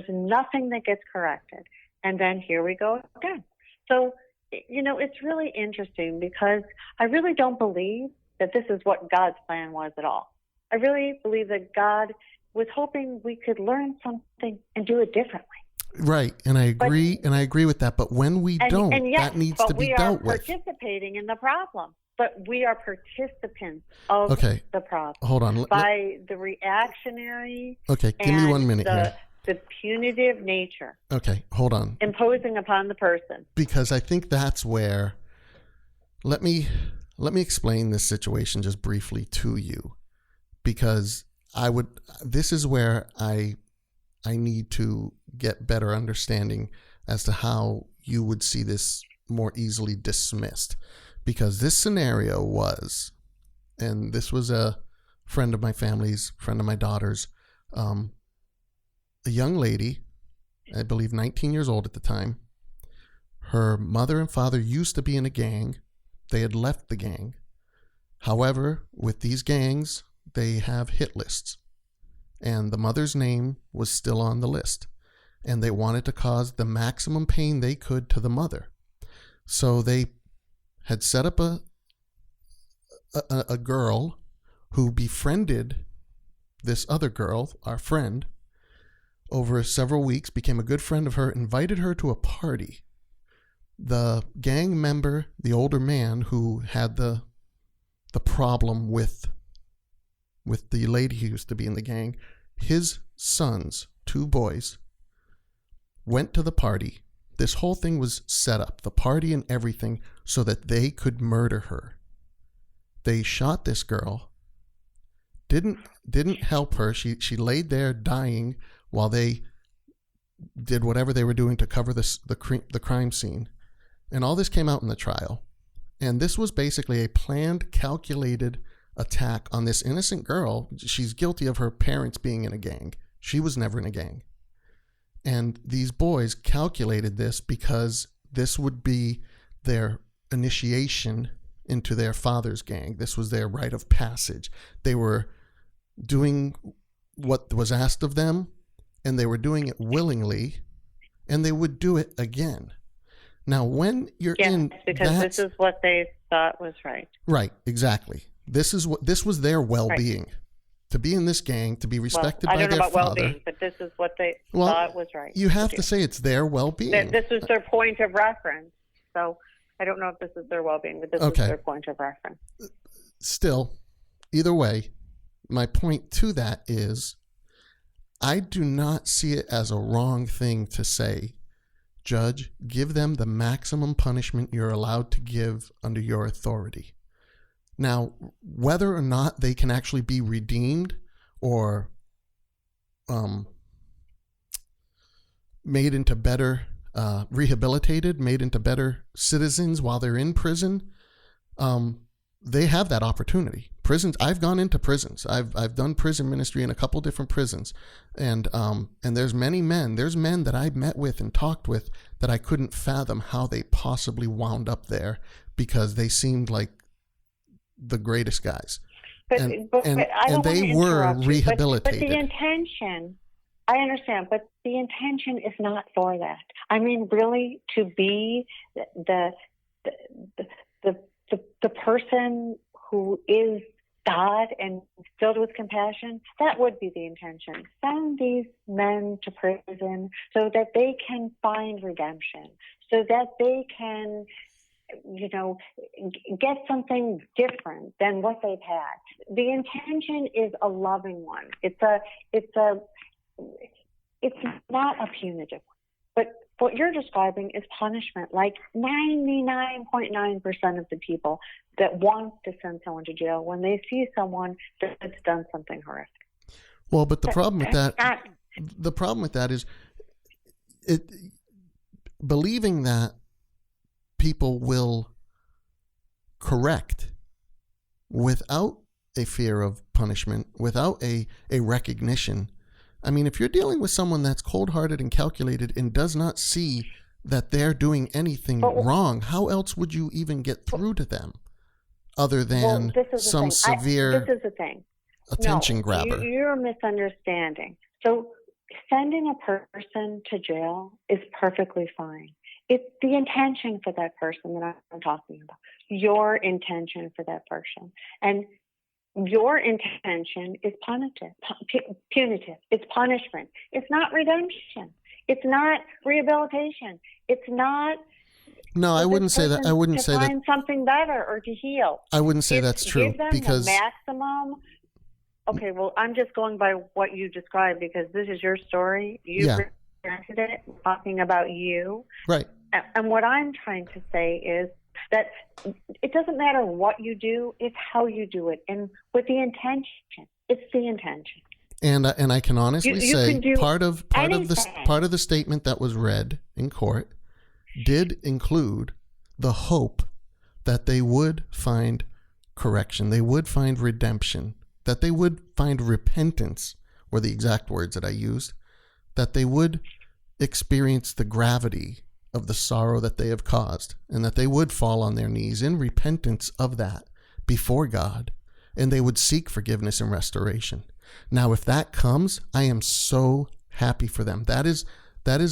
nothing that gets corrected. And then here we go again. So, it's really interesting because I really don't believe that this is what God's plan was at all. I really believe that God was hoping we could learn something and do it differently. Right, and I agree with that. But when we don't, that needs to be dealt with. We are participating in the problem. But we are participants of the problem. Hold on. By the reactionary. Okay, give me 1 minute here. The punitive nature. Okay, hold on. Imposing upon the person. Because I think that's where. Let me explain this situation just briefly to you, because this is where I need to get better understanding as to how you would see this more easily dismissed. Because this scenario was, and this was a friend of my family's, friend of my daughter's, a young lady, I believe 19 years old at the time. Her mother and father used to be in a gang. They had left the gang. However, with these gangs, they have hit lists. And the mother's name was still on the list. And they wanted to cause the maximum pain they could to the mother. So they had set up a girl who befriended this other girl, our friend, over several weeks, became a good friend of her, invited her to a party. The gang member, the older man who had the problem with the lady who used to be in the gang, his sons, 2 boys, went to the party. This whole thing was set up, the party and everything, so that they could murder her. They shot this girl, didn't help her. She laid there dying while they did whatever they were doing to cover the crime scene. And all this came out in the trial. And this was basically a planned, calculated attack on this innocent girl. She's guilty of her parents being in a gang. She was never in a gang. And these boys calculated this because this would be their initiation into their father's gang. This was their rite of passage. They were doing what was asked of them, and they were doing it willingly, and they would do it again. Now, when you're in because this is what they thought was right. Right, exactly. This was their well-being. Right. To be in this gang, to be respected by their father. I don't know about well-being, but this is what they thought was right. You have to say it's their well-being. This is their point of reference. So I don't know if this is their well-being, but this is their point of reference. Still, either way, my point to that is I do not see it as a wrong thing to say, Judge, give them the maximum punishment you're allowed to give under your authority. Now, whether or not they can actually be redeemed or made into better, rehabilitated, made into better citizens while they're in prison, they have that opportunity. Prisons, I've gone into prisons. I've done prison ministry in a couple different prisons, and there's many men. There's men that I met with and talked with that I couldn't fathom how they possibly wound up there because they seemed like the greatest guys. But they were rehabilitated. But the intention, I understand, but the intention is not for that. I mean, really, to be the person who is God and filled with compassion, that would be the intention. Send these men to prison so that they can find redemption, so that they can, get something different than what they've had. The intention is a loving one. It's not a punitive one. But what you're describing is punishment. Like 99.9% of the people that want to send someone to jail when they see someone that's done something horrific. Well, but the problem with that is believing that people will correct without a fear of punishment, without a recognition. I mean, if you're dealing with someone that's cold-hearted and calculated and does not see that they're doing anything wrong, how else would you even get through to them other than some severe attention grabber? You're misunderstanding. So sending a person to jail is perfectly fine. It's the intention for that person that I'm talking about. Your intention for that person. And your intention is punitive. It's punishment. It's not redemption. It's not rehabilitation. It's not. No, I wouldn't say that. I wouldn't say that. To find something better or to heal. I wouldn't say that's true give them because the maximum. Okay, well, I'm just going by what you described because this is your story. You presented it, talking about you. Right. And what I'm trying to say is that it doesn't matter what you do, it's how you do it. And with the intention, it's the intention. And I can honestly say part of the statement that was read in court did include the hope that they would find correction, they would find redemption, that they would find repentance, were the exact words that I used, that they would experience the gravity of the sorrow that they have caused, and that they would fall on their knees in repentance of that before God, and they would seek forgiveness and restoration. Now, if that comes, I am so happy for them. That is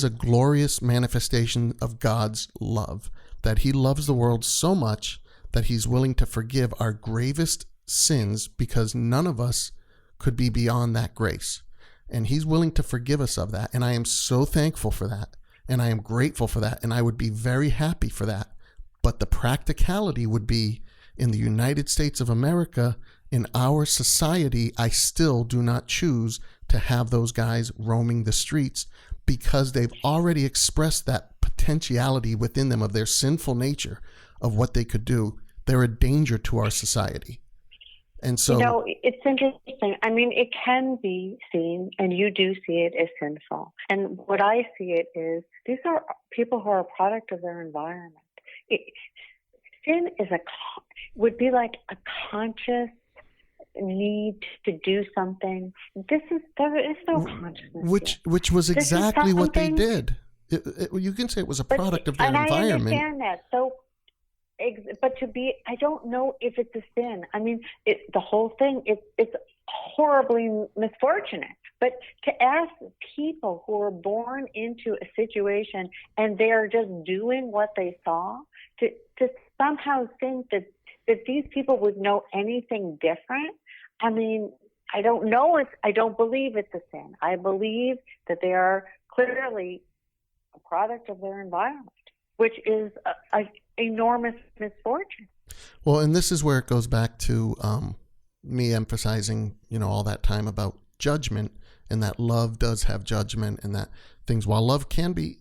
a glorious manifestation of God's love, that he loves the world so much that he's willing to forgive our gravest sins because none of us could be beyond that grace. And he's willing to forgive us of that. And I am so thankful for that. And I am grateful for that. And I would be very happy for that. But the practicality would be in the United States of America, in our society, I still do not choose to have those guys roaming the streets because they've already expressed that potentiality within them of their sinful nature of what they could do. They're a danger to our society. And so, it's interesting. I mean, it can be seen, and you do see it as sinful. And what I see it is, these are people who are a product of their environment. Sin would be like a conscious need to do something. There is no consciousness. Which was exactly what they did. You can say it was a product of their environment. I understand that. So, but I don't know if it's a sin. I mean, the whole thing, it's horribly misfortunate. But to ask people who are born into a situation and they're just doing what they saw, to somehow think that these people would know anything different, I mean, I don't know. I don't believe it's a sin. I believe that they are clearly a product of their environment, which is an enormous misfortune. Well, and this is where it goes back to me emphasizing, all that time about judgment, and that love does have judgment, and that things, while love can be,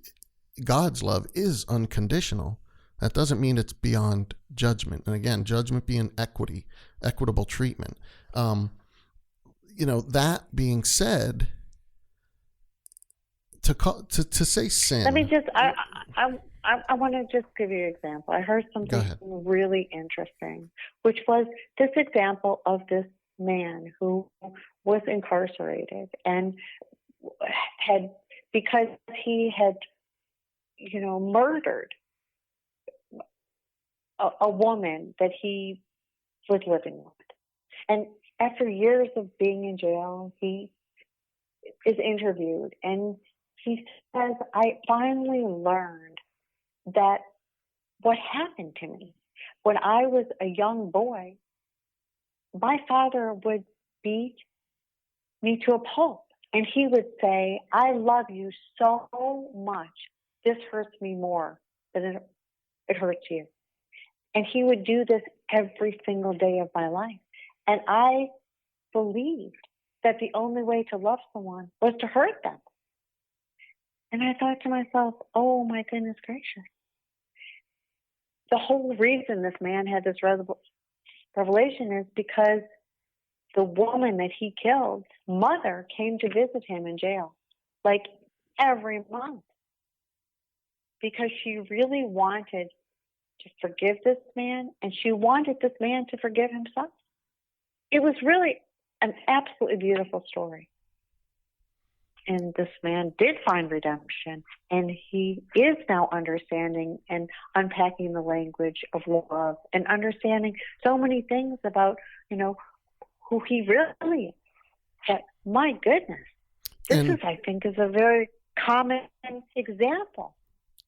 God's love is unconditional, that doesn't mean it's beyond judgment. And again, judgment being equitable treatment. That being said, to say sin. Let me just, I want to just give you an example. I heard something really interesting, which was this example of this man who was incarcerated and because he had, murdered a woman that he was living with. And after years of being in jail, he is interviewed and he says, I finally learned that what happened to me when I was a young boy, my father would beat me to a pulp. And he would say, I love you so much. This hurts me more than it hurts you. And he would do this every single day of my life. And I believed that the only way to love someone was to hurt them. And I thought to myself, oh my goodness gracious. The whole reason this man had this revelation is because the woman that he killed, mother, came to visit him in jail, like every month, because she really wanted to forgive this man, and she wanted this man to forgive himself. It was really an absolutely beautiful story. And this man did find redemption, and he is now understanding and unpacking the language of love and understanding so many things about, who he really is. That, my goodness, I think, is a very common example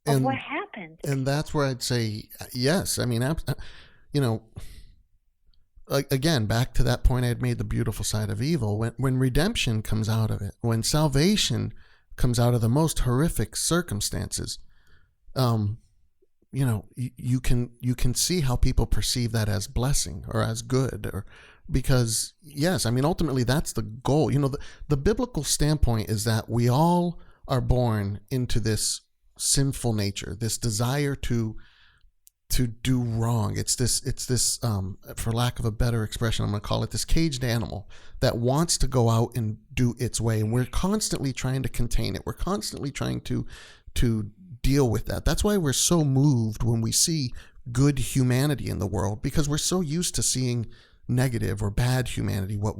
of what happened. And that's where I'd say, yes. I mean, again, back to that point I had made, the beautiful side of evil. When redemption comes out of it, when salvation comes out of the most horrific circumstances, you can see how people perceive that as blessing or as good, or because, yes, I mean, ultimately that's the goal. The biblical standpoint is that we all are born into this sinful nature, this desire to do wrong. It's this for lack of a better expression, I'm going to call it this caged animal that wants to go out and do its way. And we're constantly trying to contain it. We're constantly trying to deal with that. That's why we're so moved when we see good humanity in the world, because we're so used to seeing negative or bad humanity, what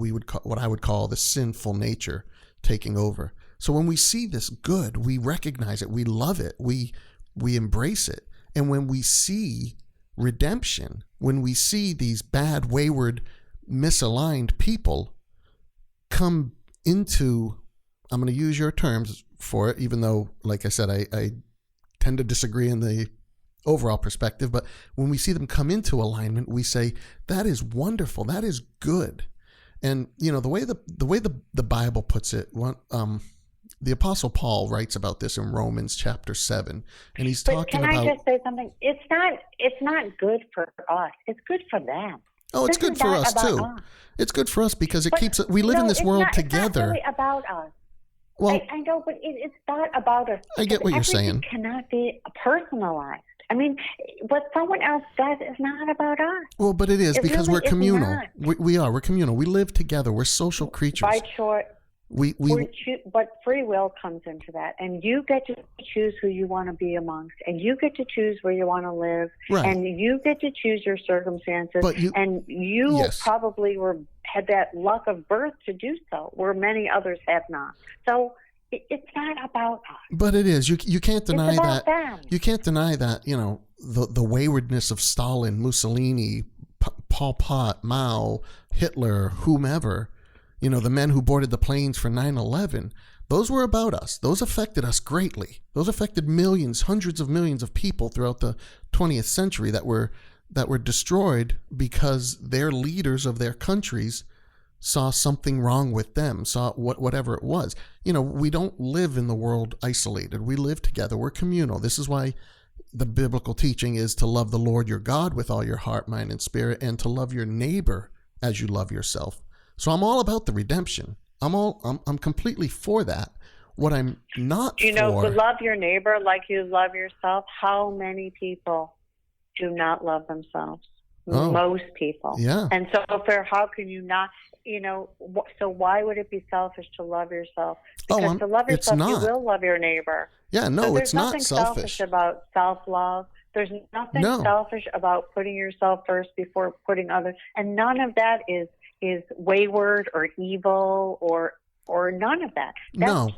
I would call the sinful nature taking over. So when we see this good, we recognize it, we love it, we embrace it. And when we see redemption, when we see these bad, wayward, misaligned people come into, I'm going to use your terms for it, even though, like I said, I tend to disagree in the overall perspective, but when we see them come into alignment, we say, that is wonderful, that is good. And, the way the Bible puts it, the Apostle Paul writes about this in Romans chapter 7, and he's talking about. Can I just say something? It's not good for us. It's good for them. Oh, it's good for us too. It's good for us because it keeps. We live in this world together. It's not really about us. Well, I know, but it's not about us. I get what you're saying. Everything cannot be personalized. I mean, what someone else does is not about us. Well, but it is, because really we're communal. not. We're communal. We live together. We're social creatures. By choice. But free will comes into that, and you get to choose who you want to be amongst, and you get to choose where you want to live, right. And you get to choose your circumstances. And you yes. probably had that luck of birth to do so, where many others have not. So it's not about us. But it is. You can't deny that. Them. You can't deny that. You know, the waywardness of Stalin, Mussolini, Pol Pot, Mao, Hitler, whomever. You know, the men who boarded the planes for 9/11, those were about us. Those affected us greatly. Those affected millions, hundreds of millions of people throughout the 20th century that were destroyed because their leaders of their countries saw something wrong with them, saw whatever it was. You know, we don't live in the world isolated. We live together. We're communal. This is why the biblical teaching is to love the Lord your God with all your heart, mind, and spirit, and to love your neighbor as you love yourself. So I'm all about the redemption. I'm completely for that. What I'm not for... to love your neighbor like you love yourself. How many people do not love themselves? Oh, most people. Yeah. And so how can you not, so why would it be selfish to love yourself? Because to love yourself, you will love your neighbor. Yeah, no, so it's not selfish. There's nothing selfish about self-love. There's nothing selfish about putting yourself first before putting others. And none of that is wayward or evil or none of that. That's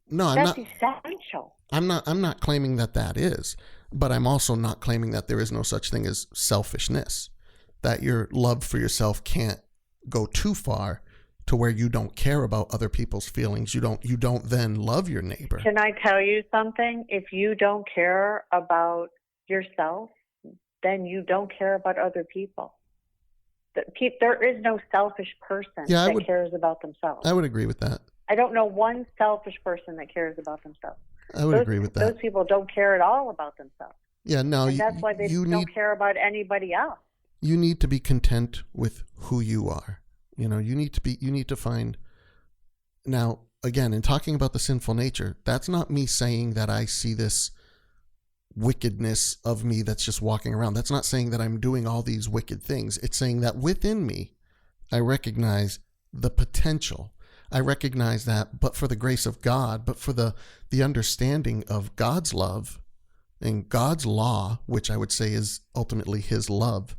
that's essential. I'm not claiming that is, but I'm also not claiming that there is no such thing as selfishness, that your love for yourself can't go too far to where you don't care about other people's feelings. You don't then love your neighbor. Can I tell you something? If you don't care about yourself, then you don't care about other people. There is no selfish person that cares about themselves. I would agree with that. I don't know one selfish person that cares about themselves. I would agree with that. Those people don't care at all about themselves. Yeah, no. And that's why they don't care about anybody else. You need to be content with who you are. You know, you need to find. Now, again, in talking about the sinful nature, that's not me saying that I see this wickedness of me that's just walking around. That's not saying that I'm doing all these wicked things. It's saying that within me, I recognize the potential. I recognize that, but for the grace of God, but for the understanding of God's love and God's law, which I would say is ultimately his love,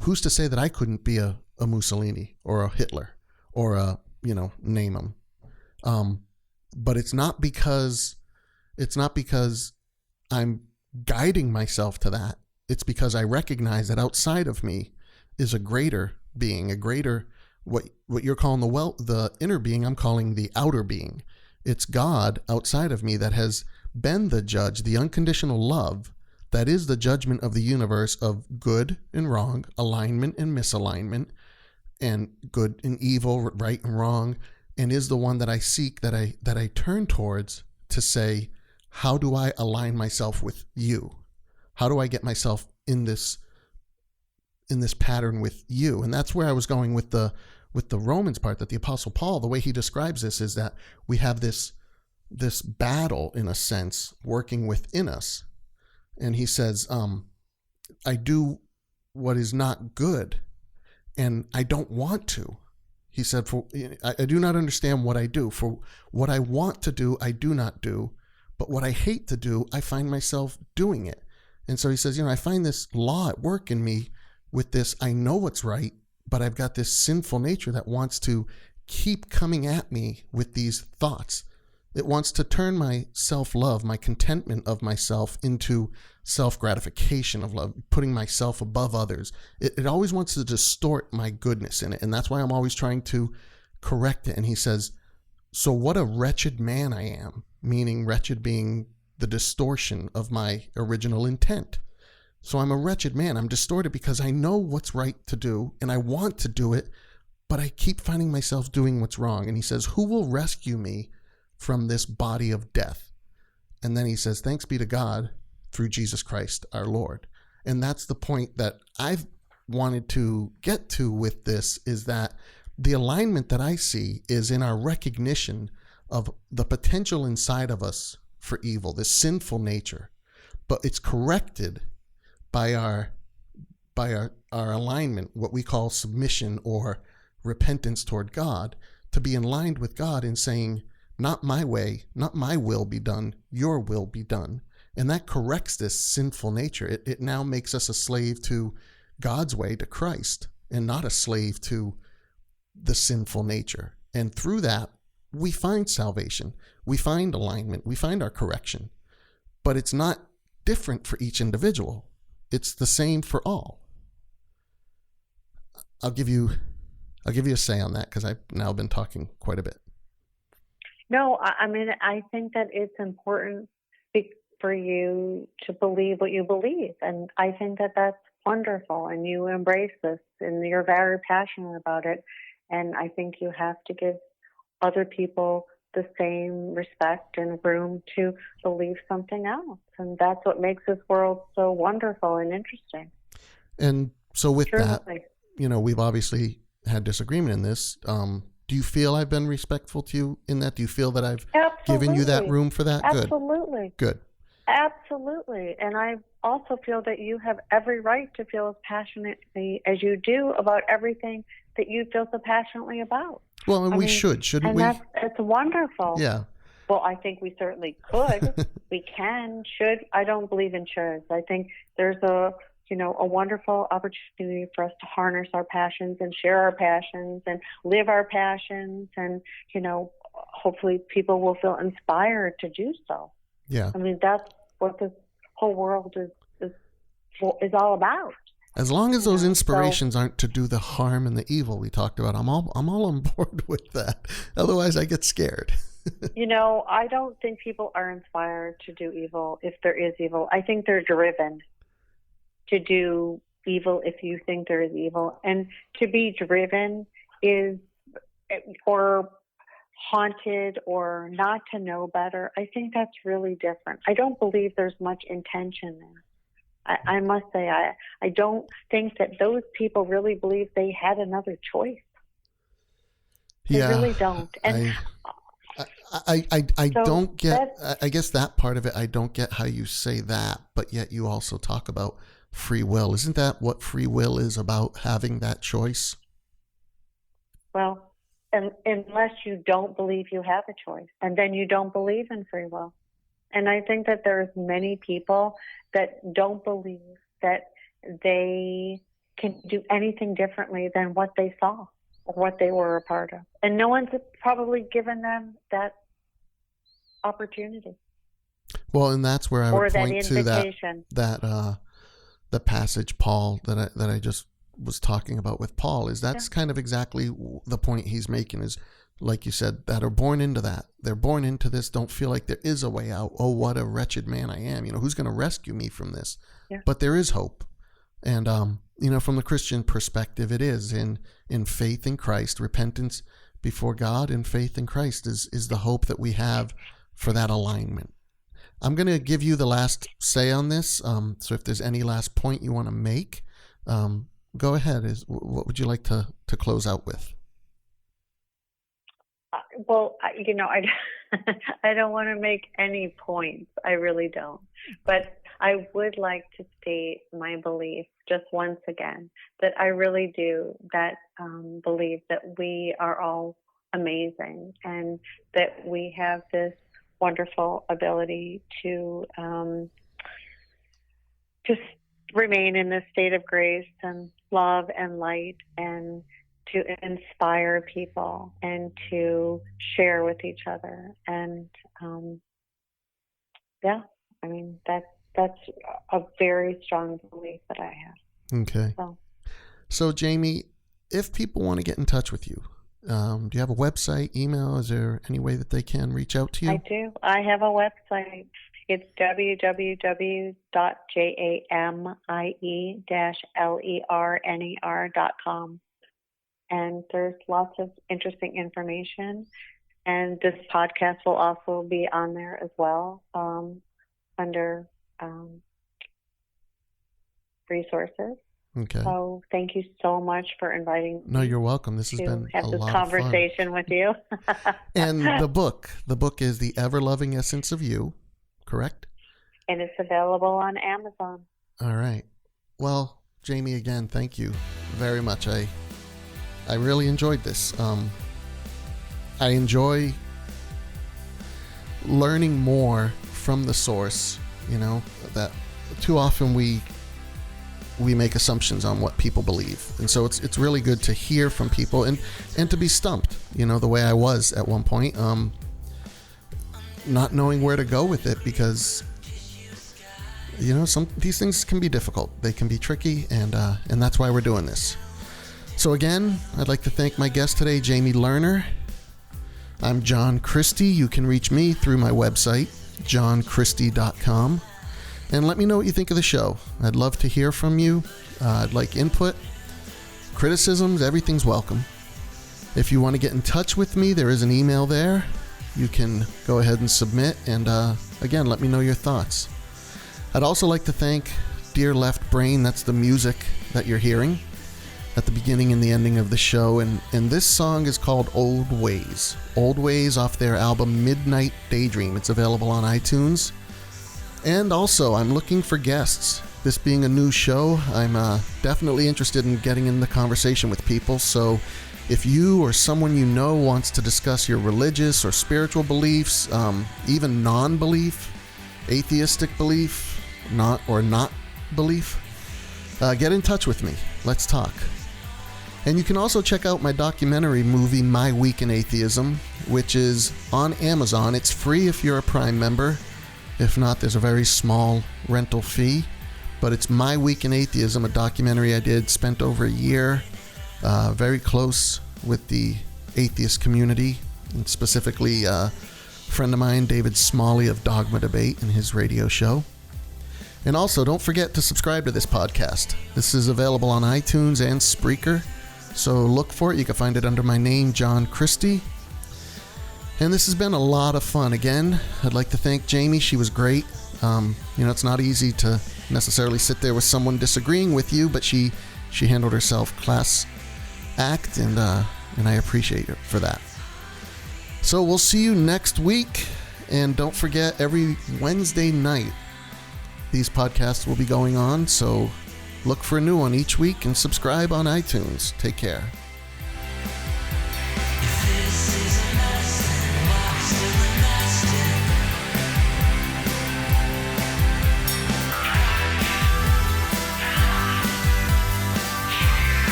who's to say that I couldn't be a Mussolini or a Hitler or name them. But it's not because I'm guiding myself to that. It's because I recognize that outside of me is a greater being, a greater, what you're calling the inner being, I'm calling the outer being. It's God outside of me that has been the judge, the unconditional love that is the judgment of the universe of good and wrong, alignment and misalignment, and good and evil, right and wrong, and is the one that I seek, that I turn towards to say, how do I align myself with you? How do I get myself in this pattern with you? And that's where I was going with the Romans part, that the Apostle Paul, the way he describes this is that we have this battle, in a sense, working within us. And he says, I do what is not good, and I don't want to. He said, I do not understand what I do. For what I want to do, I do not do. But what I hate to do, I find myself doing it. And so he says, I find this law at work in me with this, I know what's right, but I've got this sinful nature that wants to keep coming at me with these thoughts. It wants to turn my self-love, my contentment of myself, into self-gratification of love, putting myself above others. It always wants to distort my goodness in it. And that's why I'm always trying to correct it. And he says, so what a wretched man I am, meaning wretched being the distortion of my original intent. So I'm a wretched man. I'm distorted because I know what's right to do and I want to do it, but I keep finding myself doing what's wrong. And he says, who will rescue me from this body of death? And then he says, thanks be to God through Jesus Christ our Lord. And that's the point that I've wanted to get to with this, is that The alignment that I see is in our recognition of the potential inside of us for evil, this sinful nature, but it's corrected by our alignment, what we call submission or repentance toward God, to be in line with God in saying, not my way, not my will be done, your will be done. And that corrects this sinful nature. It now makes us a slave to God's way, to Christ, and not a slave to the sinful nature. And through that, we find salvation, we find alignment, we find our correction. But it's not different for each individual. It's the same for all. I'll give you a say on that because I've now been talking quite a bit. No, I mean, I think that it's important for you to believe what you believe. And I think that that's wonderful. And you embrace this and you're very passionate about it. And I think you have to give other people the same respect and room to believe something else. And that's what makes this world so wonderful and interesting. And so with Truly. that, we've obviously had disagreement in this. Do you feel I've been respectful to you in that? Do you feel that I've given you that room for that? Absolutely. Good. Absolutely. And I also feel that you have every right to feel as passionately as you do about everything that you feel so passionately about. Well, and shouldn't we? It's wonderful. Yeah. Well, I think we certainly could. We can, should. I don't believe in shoulds. I think there's a wonderful opportunity for us to harness our passions and share our passions and live our passions. And, hopefully people will feel inspired to do so. Yeah. I mean, that's what this whole world is all about. As long as those inspirations aren't to do the harm and the evil we talked about, I'm all on board with that. Otherwise, I get scared. I don't think people are inspired to do evil if there is evil. I think they're driven to do evil if you think there is evil. And to be driven or haunted or not to know better, I think that's really different. I don't believe there's much intention there. I must say, I don't think that those people really believe they had another choice. They really don't. And I don't get, I guess that part of it, I don't get how you say that, but yet you also talk about free will. Isn't that what free will is about, having that choice? Well, unless you don't believe you have a choice, and then you don't believe in free will. And I think that there's many people that don't believe that they can do anything differently than what they saw or what they were a part of. And no one's probably given them that opportunity. Well, and that's where I would point to that the passage, Paul, that I just was talking about with Paul, is that's kind of exactly the point he's making, is like you said, that are born into that. They're born into this, don't feel like there is a way out. Oh, what a wretched man I am. Who's going to rescue me from this? Yeah. But there is hope. And, from the Christian perspective, it is in faith in Christ. Repentance before God and faith in Christ is the hope that we have for that alignment. I'm going to give you the last say on this. So if there's any last point you want to make, go ahead. What would you like to close out with? Well, I don't want to make any points. I really don't. But I would like to state my belief just once again that I really do believe that we are all amazing and that we have this wonderful ability to just remain in this state of grace and love and light, and to inspire people and to share with each other. And that's a very strong belief that I have. Okay. So Jamie, if people want to get in touch with you, do you have a website, email? Is there any way that they can reach out to you? I do. I have a website. It's www.jamie-lerner.com. And there's lots of interesting information. And this podcast will also be on there as well, under resources. Okay. So thank you so much for inviting No, me you're welcome. This has to been have a this lot of fun. conversation with you. And the book is The Ever-Loving Essence of You, correct? And it's available on Amazon. All right. Well, Jamie, again, thank you very much. I really enjoyed this. I enjoy learning more from the source, that too often we make assumptions on what people believe. And so it's really good to hear from people and to be stumped, the way I was at one point, not knowing where to go with it because, these things can be difficult. They can be tricky, and that's why we're doing this. So again, I'd like to thank my guest today, Jamie Lerner. I'm John Christie. You can reach me through my website, johnchristie.com. And let me know what you think of the show. I'd love to hear from you. I'd like input, criticisms, everything's welcome. If you want to get in touch with me, there is an email there. You can go ahead and submit, and again, let me know your thoughts. I'd also like to thank Dear Left Brain. That's the music that you're hearing at the beginning and the ending of the show. And this song is called Old Ways. Old Ways off their album Midnight Daydream. It's available on iTunes. And also, I'm looking for guests. This being a new show, I'm definitely interested in getting in the conversation with people. So if you or someone you know wants to discuss your religious or spiritual beliefs, even non-belief, atheistic belief, not belief, get in touch with me. Let's talk. And you can also check out my documentary movie, My Week in Atheism, which is on Amazon. It's free if you're a Prime member. If not, there's a very small rental fee. But it's My Week in Atheism, a documentary I did, spent over a year, very close with the atheist community, and specifically a friend of mine, David Smalley of Dogma Debate, and his radio show. And also, don't forget to subscribe to this podcast. This is available on iTunes and Spreaker, so look for it. You can find it under my name, John Christie. And this has been a lot of fun. Again, I'd like to thank Jamie. She was great. It's not easy to necessarily sit there with someone disagreeing with you, but she handled herself class act, and I appreciate her for that. So we'll see you next week, and don't forget, every Wednesday night, these podcasts will be going on, so look for a new one each week and subscribe on iTunes. Take care.